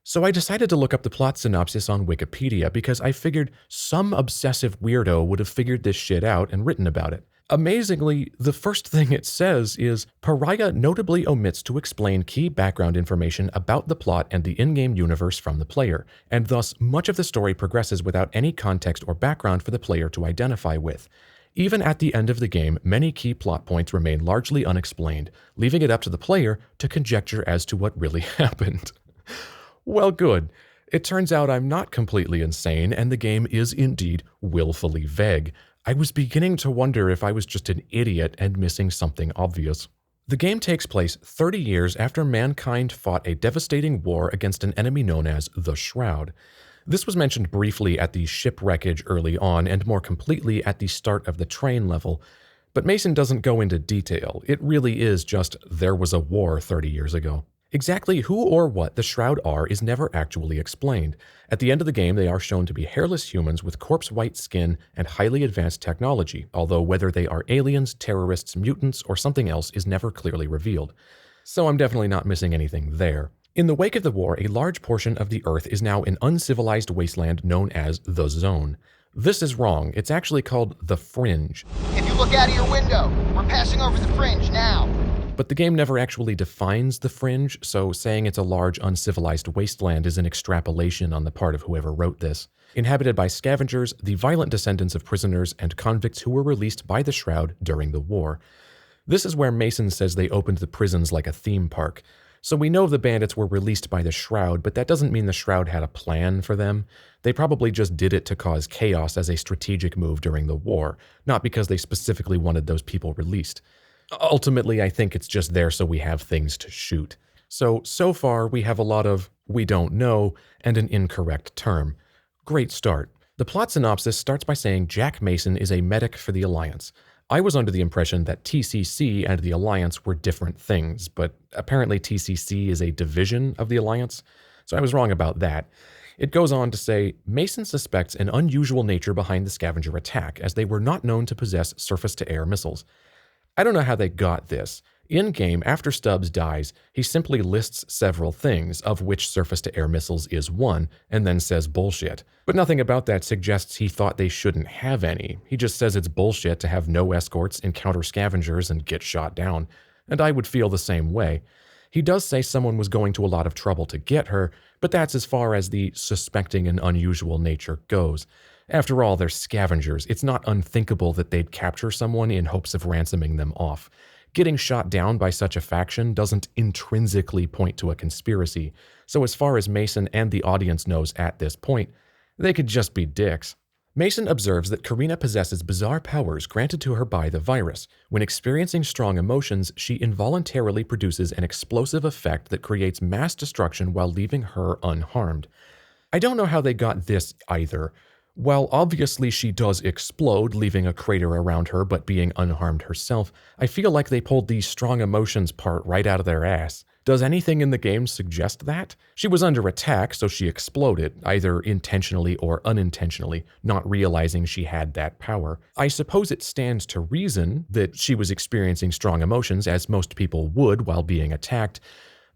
So I decided to look up the plot synopsis on Wikipedia because I figured some obsessive weirdo would have figured this shit out and written about it. Amazingly, the first thing it says is, Pariah notably omits to explain key background information about the plot and the in-game universe from the player, and thus much of the story progresses without any context or background for the player to identify with. Even at the end of the game, many key plot points remain largely unexplained, leaving it up to the player to conjecture as to what really happened. Well, good. It turns out I'm not completely insane, and the game is indeed willfully vague. I was beginning to wonder if I was just an idiot and missing something obvious. The game takes place 30 years after mankind fought a devastating war against an enemy known as the Shroud. This was mentioned briefly at the shipwreckage early on and more completely at the start of the train level, but Mason doesn't go into detail. It really is just there was a war 30 years ago. Exactly who or what the Shroud are is never actually explained. At the end of the game, they are shown to be hairless humans with corpse-white skin and highly advanced technology, although whether they are aliens, terrorists, mutants, or something else is never clearly revealed. So I'm definitely not missing anything there. In the wake of the war, a large portion of the Earth is now an uncivilized wasteland known as the Zone. This is wrong. It's actually called the Fringe. If you look out of your window, we're passing over the Fringe now. But the game never actually defines the Fringe, so saying it's a large uncivilized wasteland is an extrapolation on the part of whoever wrote this. Inhabited by scavengers, the violent descendants of prisoners, and convicts who were released by the Shroud during the war. This is where Mason says they opened the prisons like a theme park. So we know the bandits were released by the Shroud, but that doesn't mean the Shroud had a plan for them. They probably just did it to cause chaos as a strategic move during the war, not because they specifically wanted those people released. Ultimately, I think it's just there so we have things to shoot. So far, we have a lot of "we don't know" and an incorrect term. Great start. The plot synopsis starts by saying Jack Mason is a medic for the Alliance. I was under the impression that TCC and the Alliance were different things, but apparently TCC is a division of the Alliance, so I was wrong about that. It goes on to say, Mason suspects an unusual nature behind the scavenger attack, as they were not known to possess surface-to-air missiles. I don't know how they got this. In-game, after Stubbs dies, he simply lists several things, of which surface-to-air missiles is one, and then says bullshit. But nothing about that suggests he thought they shouldn't have any. He just says it's bullshit to have no escorts, encounter scavengers, and get shot down. And I would feel the same way. He does say someone was going to a lot of trouble to get her, but that's as far as the suspecting an unusual nature goes. After all, they're scavengers. It's not unthinkable that they'd capture someone in hopes of ransoming them off. Getting shot down by such a faction doesn't intrinsically point to a conspiracy, so as far as Mason and the audience knows at this point, they could just be dicks. Mason observes that Karina possesses bizarre powers granted to her by the virus. When experiencing strong emotions, she involuntarily produces an explosive effect that creates mass destruction while leaving her unharmed. I don't know how they got this either. While obviously she does explode, leaving a crater around her but being unharmed herself, I feel like they pulled the strong emotions part right out of their ass. Does anything in the game suggest that? She was under attack, so she exploded, either intentionally or unintentionally, not realizing she had that power. I suppose it stands to reason that she was experiencing strong emotions, as most people would while being attacked,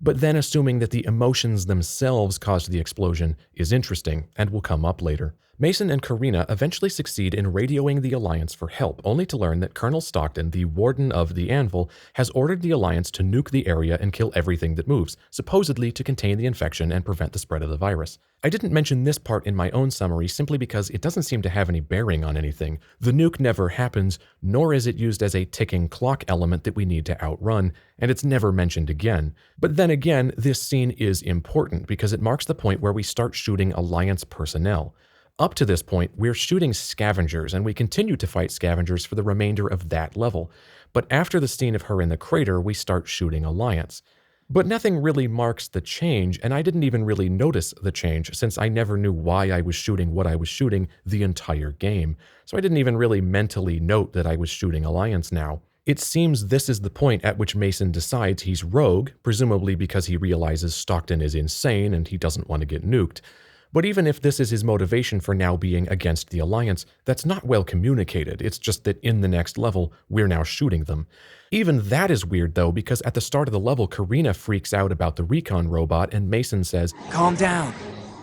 but then assuming that the emotions themselves caused the explosion is interesting and will come up later. Mason and Karina eventually succeed in radioing the Alliance for help, only to learn that Colonel Stockton, the warden of the Anvil, has ordered the Alliance to nuke the area and kill everything that moves, supposedly to contain the infection and prevent the spread of the virus. I didn't mention this part in my own summary simply because it doesn't seem to have any bearing on anything. The nuke never happens, nor is it used as a ticking clock element that we need to outrun, and it's never mentioned again. But then again, this scene is important because it marks the point where we start shooting Alliance personnel. Up to this point, we're shooting scavengers, and we continue to fight scavengers for the remainder of that level. But after the scene of her in the crater, we start shooting Alliance. But nothing really marks the change, and I didn't even really notice the change since I never knew why I was shooting what I was shooting the entire game. So I didn't even really mentally note that I was shooting Alliance now. It seems this is the point at which Mason decides he's rogue, presumably because he realizes Stockton is insane and he doesn't want to get nuked. But even if this is his motivation for now being against the Alliance, that's not well communicated. It's just that in the next level, we're now shooting them. Even that is weird though, because at the start of the level, Karina freaks out about the recon robot and Mason says, Calm down.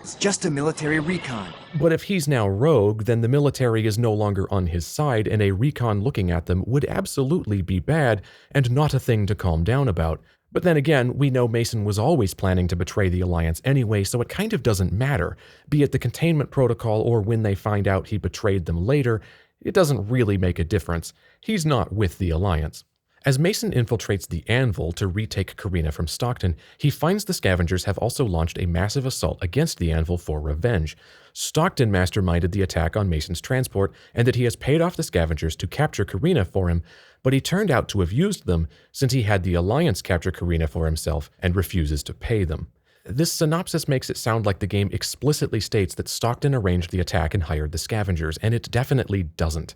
It's just a military recon. But if he's now rogue, then the military is no longer on his side, and a recon looking at them would absolutely be bad and not a thing to calm down about. But then again, we know Mason was always planning to betray the Alliance anyway, so it kind of doesn't matter. Be it the containment protocol or when they find out he betrayed them later, it doesn't really make a difference. He's not with the Alliance. As Mason infiltrates the Anvil to retake Karina from Stockton, he finds the scavengers have also launched a massive assault against the Anvil for revenge. Stockton masterminded the attack on Mason's transport, and that he has paid off the scavengers to capture Karina for him, but he turned out to have used them since he had the Alliance capture Karina for himself and refuses to pay them. This synopsis makes it sound like the game explicitly states that Stockton arranged the attack and hired the scavengers, and it definitely doesn't.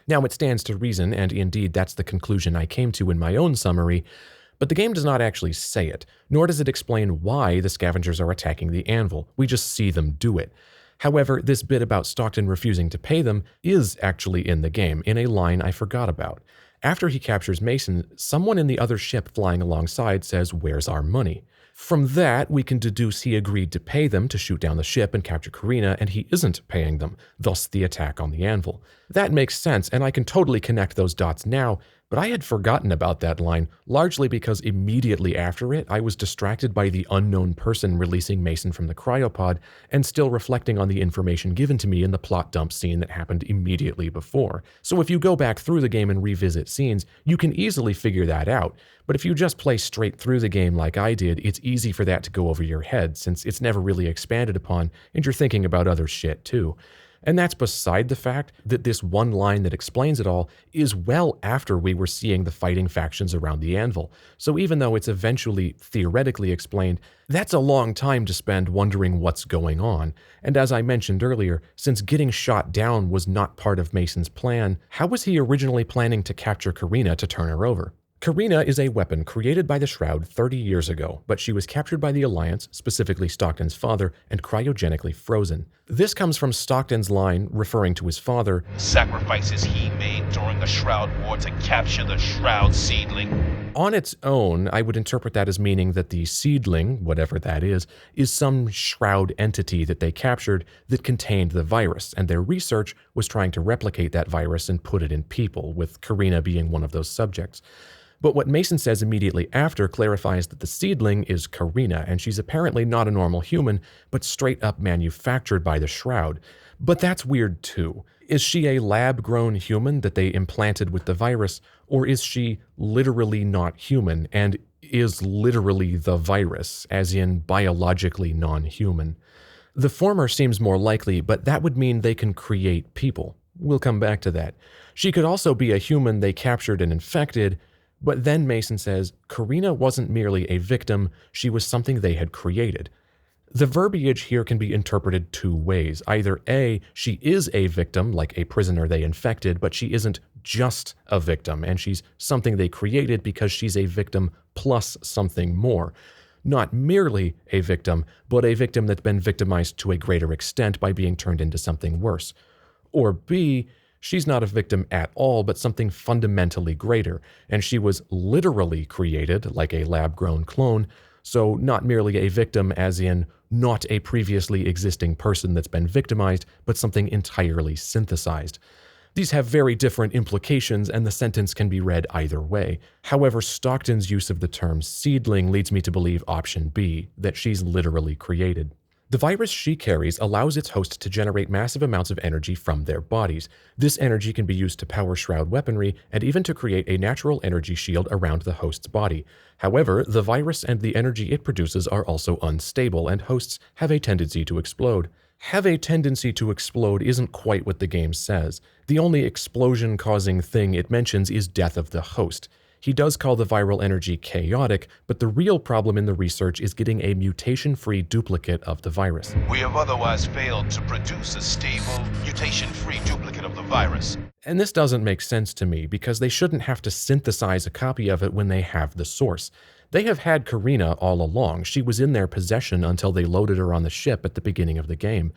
Now, it stands to reason, and indeed that's the conclusion I came to in my own summary, but the game does not actually say it, nor does it explain why the scavengers are attacking the Anvil. We just see them do it. However, this bit about Stockton refusing to pay them is actually in the game, in a line I forgot about. After he captures Mason, someone in the other ship flying alongside says, "Where's our money?" From that, we can deduce he agreed to pay them to shoot down the ship and capture Karina, and he isn't paying them, thus the attack on the Anvil. That makes sense, and I can totally connect those dots now, but I had forgotten about that line, largely because immediately after it, I was distracted by the unknown person releasing Mason from the cryopod and still reflecting on the information given to me in the plot dump scene that happened immediately before. So if you go back through the game and revisit scenes, you can easily figure that out. But if you just play straight through the game like I did, it's easy for that to go over your head since it's never really expanded upon and you're thinking about other shit too. And that's beside the fact that this one line that explains it all is well after we were seeing the fighting factions around the Anvil. So even though it's eventually theoretically explained, that's a long time to spend wondering what's going on. And as I mentioned earlier, since getting shot down was not part of Mason's plan, how was he originally planning to capture Karina to turn her over? Karina is a weapon created by the Shroud 30 years ago, but she was captured by the Alliance, specifically Stockton's father, and cryogenically frozen. This comes from Stockton's line, referring to his father, Sacrifices he made during the Shroud War to capture the Shroud seedling. On its own, I would interpret that as meaning that the seedling, whatever that is some Shroud entity that they captured that contained the virus, and their research was trying to replicate that virus and put it in people, with Karina being one of those subjects. But what Mason says immediately after clarifies that the seedling is Karina, and she's apparently not a normal human, but straight up manufactured by the Shroud. But that's weird too. Is she a lab-grown human that they implanted with the virus, or is she literally not human and is literally the virus, as in biologically non-human? The former seems more likely, but that would mean they can create people. We'll come back to that. She could also be a human they captured and infected. But then Mason says, Karina wasn't merely a victim, she was something they had created. The verbiage here can be interpreted two ways. Either A, she is a victim, like a prisoner they infected, but she isn't just a victim, and she's something they created because she's a victim plus something more. Not merely a victim, but a victim that's been victimized to a greater extent by being turned into something worse. Or B, she's not a victim at all, but something fundamentally greater, and she was literally created like a lab-grown clone, so not merely a victim as in not a previously existing person that's been victimized, but something entirely synthesized. These have very different implications, and the sentence can be read either way. However, Stockton's use of the term seedling leads me to believe option B, that she's literally created. The virus she carries allows its host to generate massive amounts of energy from their bodies. This energy can be used to power Shroud weaponry and even to create a natural energy shield around the host's body. However, the virus and the energy it produces are also unstable, and hosts have a tendency to explode. Have a tendency to explode isn't quite what the game says. The only explosion-causing thing it mentions is death of the host. He does call the viral energy chaotic, but the real problem in the research is getting a mutation-free duplicate of the virus. We have otherwise failed to produce a stable, mutation-free duplicate of the virus. And this doesn't make sense to me, because they shouldn't have to synthesize a copy of it when they have the source. They have had Karina all along. She was in their possession until they loaded her on the ship at the beginning of the game.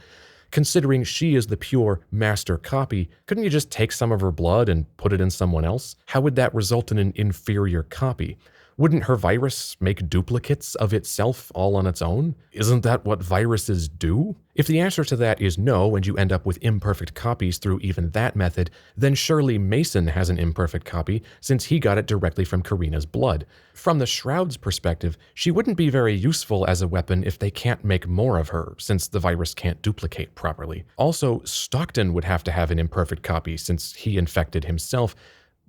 Considering she is the pure master copy, couldn't you just take some of her blood and put it in someone else? How would that result in an inferior copy? Wouldn't her virus make duplicates of itself all on its own? Isn't that what viruses do? If the answer to that is no, and you end up with imperfect copies through even that method, then surely Mason has an imperfect copy, since he got it directly from Karina's blood. From the Shroud's perspective, she wouldn't be very useful as a weapon if they can't make more of her, since the virus can't duplicate properly. Also, Stockton would have to have an imperfect copy, since he infected himself.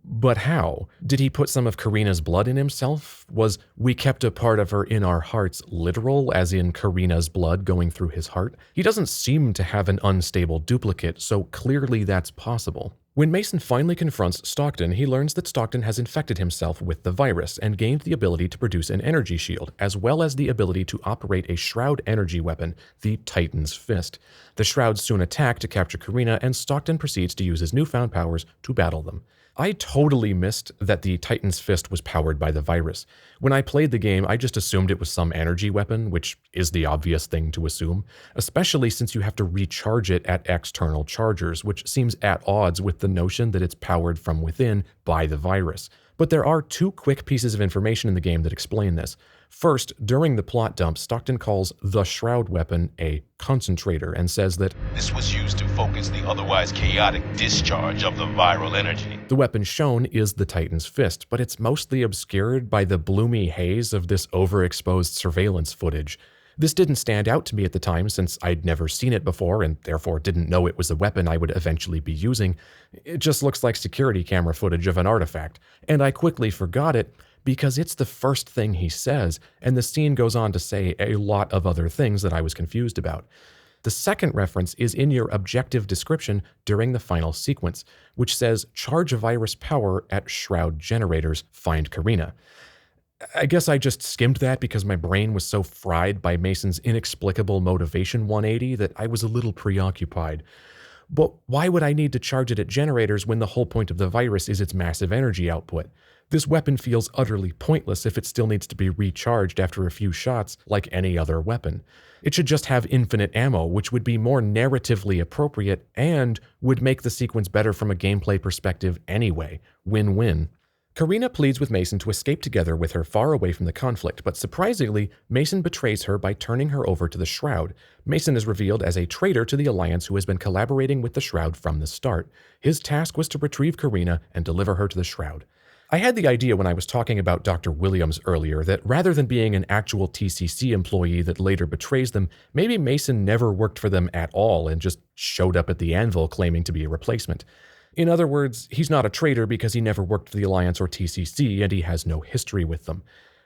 But how? Did he put some of Karina's blood in himself? Was "we kept a part of her in our hearts" literal, as in Karina's blood going through his heart? He doesn't seem to have an unstable duplicate, so clearly that's possible. When Mason finally confronts Stockton, he learns that Stockton has infected himself with the virus and gained the ability to produce an energy shield, as well as the ability to operate a Shroud energy weapon, the Titan's Fist. The Shrouds soon attack to capture Karina, and Stockton proceeds to use his newfound powers to battle them. I totally missed that the Titan's Fist was powered by the virus. When I played the game, I just assumed it was some energy weapon, which is the obvious thing to assume, especially since you have to recharge it at external chargers, which seems at odds with the notion that it's powered from within by the virus. But there are two quick pieces of information in the game that explain this. First, during the plot dump, Stockton calls the Shroud weapon a concentrator and says that this was used to focus the otherwise chaotic discharge of the viral energy. The weapon shown is the Titan's Fist, but it's mostly obscured by the bloomy haze of this overexposed surveillance footage. This didn't stand out to me at the time, since I'd never seen it before and therefore didn't know it was a weapon I would eventually be using. It just looks like security camera footage of an artifact, and I quickly forgot it because it's the first thing he says, and the scene goes on to say a lot of other things that I was confused about. The second reference is in your objective description during the final sequence, which says, "Charge virus power at Shroud generators, find Karina." I guess I just skimmed that because my brain was so fried by Mason's inexplicable motivation 180 that I was a little preoccupied. But why would I need to charge it at generators when the whole point of the virus is its massive energy output? This weapon feels utterly pointless if it still needs to be recharged after a few shots like any other weapon. It should just have infinite ammo, which would be more narratively appropriate and would make the sequence better from a gameplay perspective anyway. Win-win. Karina pleads with Mason to escape together with her far away from the conflict, but surprisingly, Mason betrays her by turning her over to the Shroud. Mason is revealed as a traitor to the Alliance who has been collaborating with the Shroud from the start. His task was to retrieve Karina and deliver her to the Shroud. I had the idea when I was talking about Dr. Williams earlier that rather than being an actual TCC employee that later betrays them, maybe Mason never worked for them at all and just showed up at the Anvil claiming to be a replacement. In other words, he's not a traitor because he never worked for the Alliance or TCC and he has no history with them.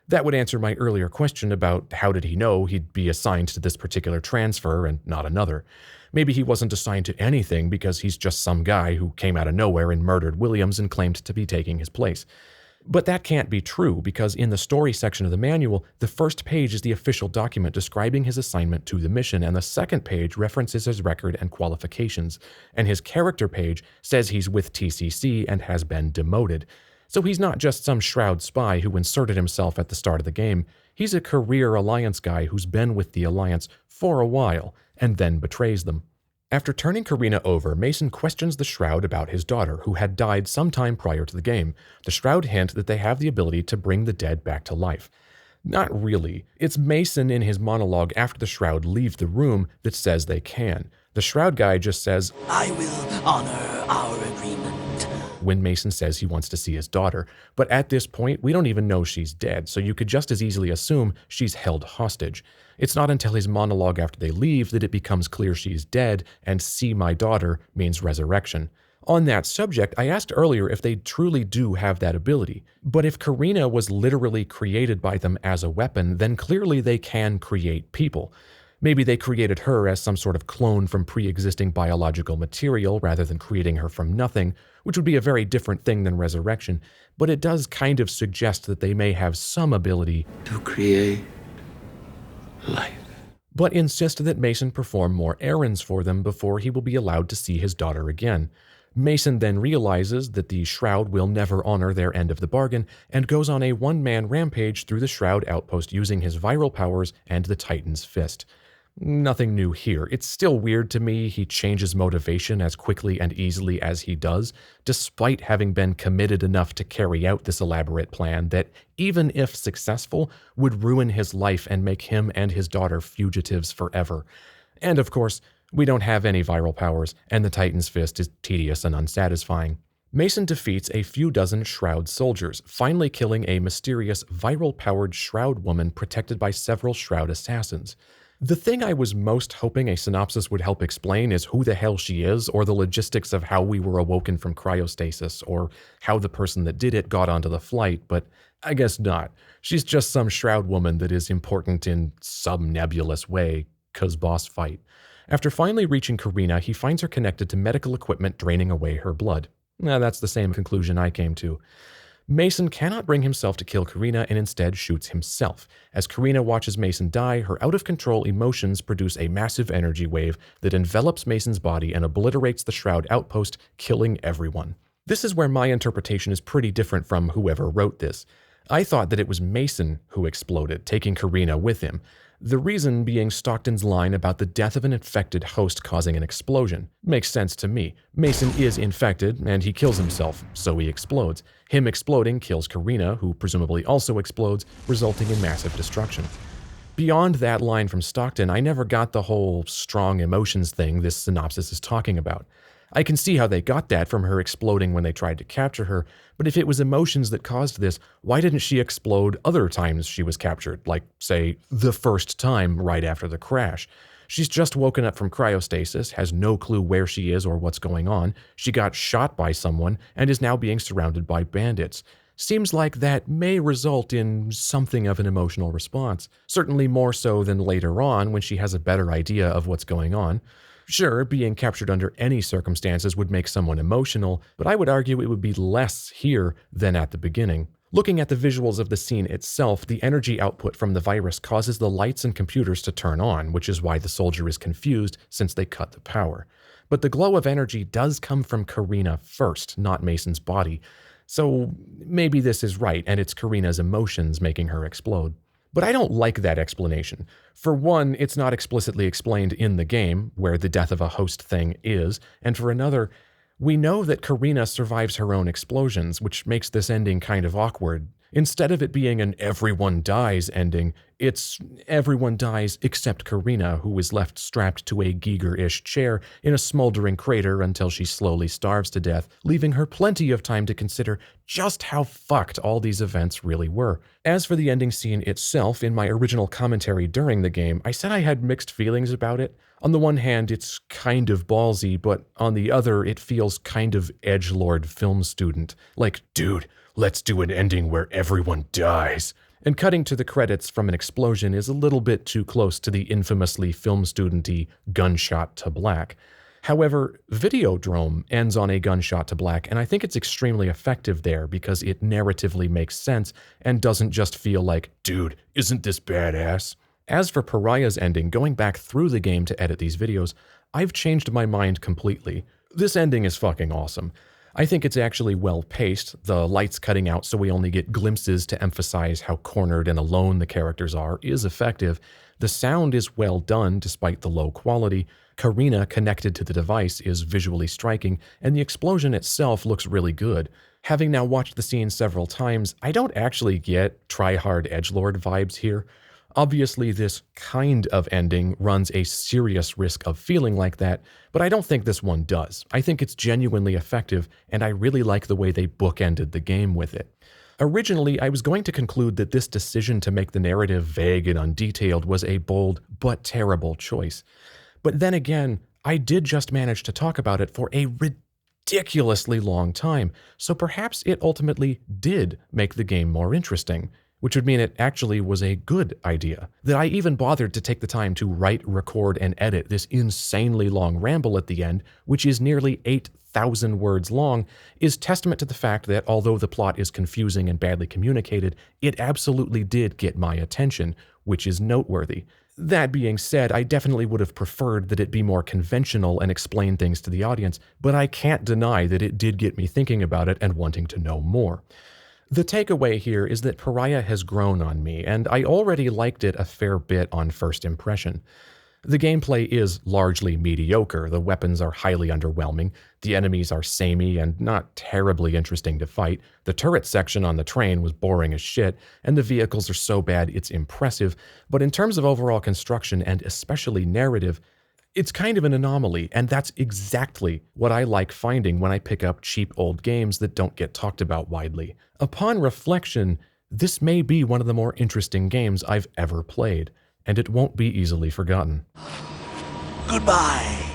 That would answer my earlier question about how did he know he'd be assigned to this particular transfer and not another. Maybe he wasn't assigned to anything because he's just some guy who came out of nowhere and murdered Williams and claimed to be taking his place. But that can't be true because in the story section of the manual, the first page is the official document describing his assignment to the mission, and the second page references his record and qualifications, and his character page says he's with TCC and has been demoted. So he's not just some Shroud spy who inserted himself at the start of the game. He's a career Alliance guy who's been with the Alliance for a while and then betrays them. After turning Karina over, Mason questions the Shroud about his daughter, who had died sometime prior to the game. The Shroud hint that they have the ability to bring the dead back to life. Not really. It's Mason in his monologue after the Shroud leave the room that says they can. The Shroud guy just says, I will honor our agreement. when Mason says he wants to see his daughter. But at this point, we don't even know she's dead, so you could just as easily assume she's held hostage. It's not until his monologue after they leave that it becomes clear she's dead, and see my daughter means resurrection. On that subject, I asked earlier if they truly do have that ability. But if Karina was literally created by them as a weapon, then clearly they can create people. Maybe they created her as some sort of clone from pre-existing biological material rather than creating her from nothing, which would be a very different thing than resurrection, but it does kind of suggest that they may have some ability To create life. but insist that Mason perform more errands for them before he will be allowed to see his daughter again. Mason then realizes that the Shroud will never honor their end of the bargain and goes on a one-man rampage through the Shroud outpost using his viral powers and the Titan's fist. Nothing new here. It's still weird to me he changes motivation as quickly and easily as he does, despite having been committed enough to carry out this elaborate plan that, even if successful, would ruin his life and make him and his daughter fugitives forever. And of course, we don't have any viral powers, and the Titan's fist is tedious and unsatisfying. Mason defeats a few dozen Shroud soldiers, finally killing a mysterious viral-powered Shroud woman protected by several Shroud assassins. The thing I was most hoping a synopsis would help explain is who the hell she is, or the logistics of how we were awoken from cryostasis, or how the person that did it got onto the flight, but I guess not. She's just some Shroud woman that is important in some nebulous way, 'cause boss fight. After finally reaching Karina, he finds her connected to medical equipment draining away her blood. That's the same conclusion I came to. Mason cannot bring himself to kill Karina and instead shoots himself. As Karina watches Mason die, her out-of-control emotions produce a massive energy wave that envelops Mason's body and obliterates the Shroud outpost, killing everyone. This is where my interpretation is pretty different from whoever wrote this. I thought that it was Mason who exploded, taking Karina with him. The reason being Stockton's line about the death of an infected host causing an explosion. Makes sense to me. Mason is infected, and he kills himself, so he explodes. Him exploding kills Karina, who presumably also explodes, resulting in massive destruction. Beyond that line from Stockton, I never got the whole strong emotions thing this synopsis is talking about. I can see how they got that from her exploding when they tried to capture her, but if it was emotions that caused this, why didn't she explode other times she was captured, like, say, the first time right after the crash? She's just woken up from cryostasis, has no clue where she is or what's going on, she got shot by someone, and is now being surrounded by bandits. Seems like that may result in something of an emotional response, certainly more so than later on when she has a better idea of what's going on. Sure, being captured under any circumstances would make someone emotional, but I would argue it would be less here than at the beginning. Looking at the visuals of the scene itself, the energy output from the virus causes the lights and computers to turn on, which is why the soldier is confused since they cut the power. But the glow of energy does come from Karina first, not Mason's body. So maybe this is right, and it's Karina's emotions making her explode. But I don't like that explanation. For one, it's not explicitly explained in the game, where the death of a host thing is, and for another, we know that Karina survives her own explosions, which makes this ending kind of awkward. Instead of it being an everyone dies ending, it's everyone dies except Karina, who is left strapped to a Giger-ish chair in a smoldering crater until she slowly starves to death, leaving her plenty of time to consider just how fucked all these events really were. As for the ending scene itself, in my original commentary during the game, I said I had mixed feelings about it. On the one hand, it's kind of ballsy, but on the other, it feels kind of edgelord film student. Like, dude, let's do an ending where everyone dies. And cutting to the credits from an explosion is a little bit too close to the infamously film student-y gunshot to black. However, Videodrome ends on a gunshot to black, and I think it's extremely effective there because it narratively makes sense and doesn't just feel like, dude, isn't this badass? As for Pariah's ending, going back through the game to edit these videos, I've changed my mind completely. This ending is fucking awesome. I think it's actually well-paced, the lights cutting out so we only get glimpses to emphasize how cornered and alone the characters are is effective. The sound is well done despite the low quality. Karina connected to the device is visually striking, and the explosion itself looks really good. Having now watched the scene several times, I don't actually get try-hard edgelord vibes here. Obviously, this kind of ending runs a serious risk of feeling like that, but I don't think this one does. I think it's genuinely effective, and I really like the way they bookended the game with it. Originally, I was going to conclude that this decision to make the narrative vague and undetailed was a bold but terrible choice. But then again, I did just manage to talk about it for a ridiculously long time, so perhaps it ultimately did make the game more interesting, which would mean it actually was a good idea. That I even bothered to take the time to write, record, and edit this insanely long ramble at the end, which is nearly 8,000 words long, is testament to the fact that although the plot is confusing and badly communicated, it absolutely did get my attention, which is noteworthy. That being said, I definitely would have preferred that it be more conventional and explain things to the audience, but I can't deny that it did get me thinking about it and wanting to know more. The takeaway here is that Pariah has grown on me, and I already liked it a fair bit on first impression. The gameplay is largely mediocre, the weapons are highly underwhelming, the enemies are samey and not terribly interesting to fight, the turret section on the train was boring as shit, and the vehicles are so bad it's impressive, but in terms of overall construction and especially narrative, it's kind of an anomaly, and that's exactly what I like finding when I pick up cheap old games that don't get talked about widely. Upon reflection, this may be one of the more interesting games I've ever played, and it won't be easily forgotten. Goodbye.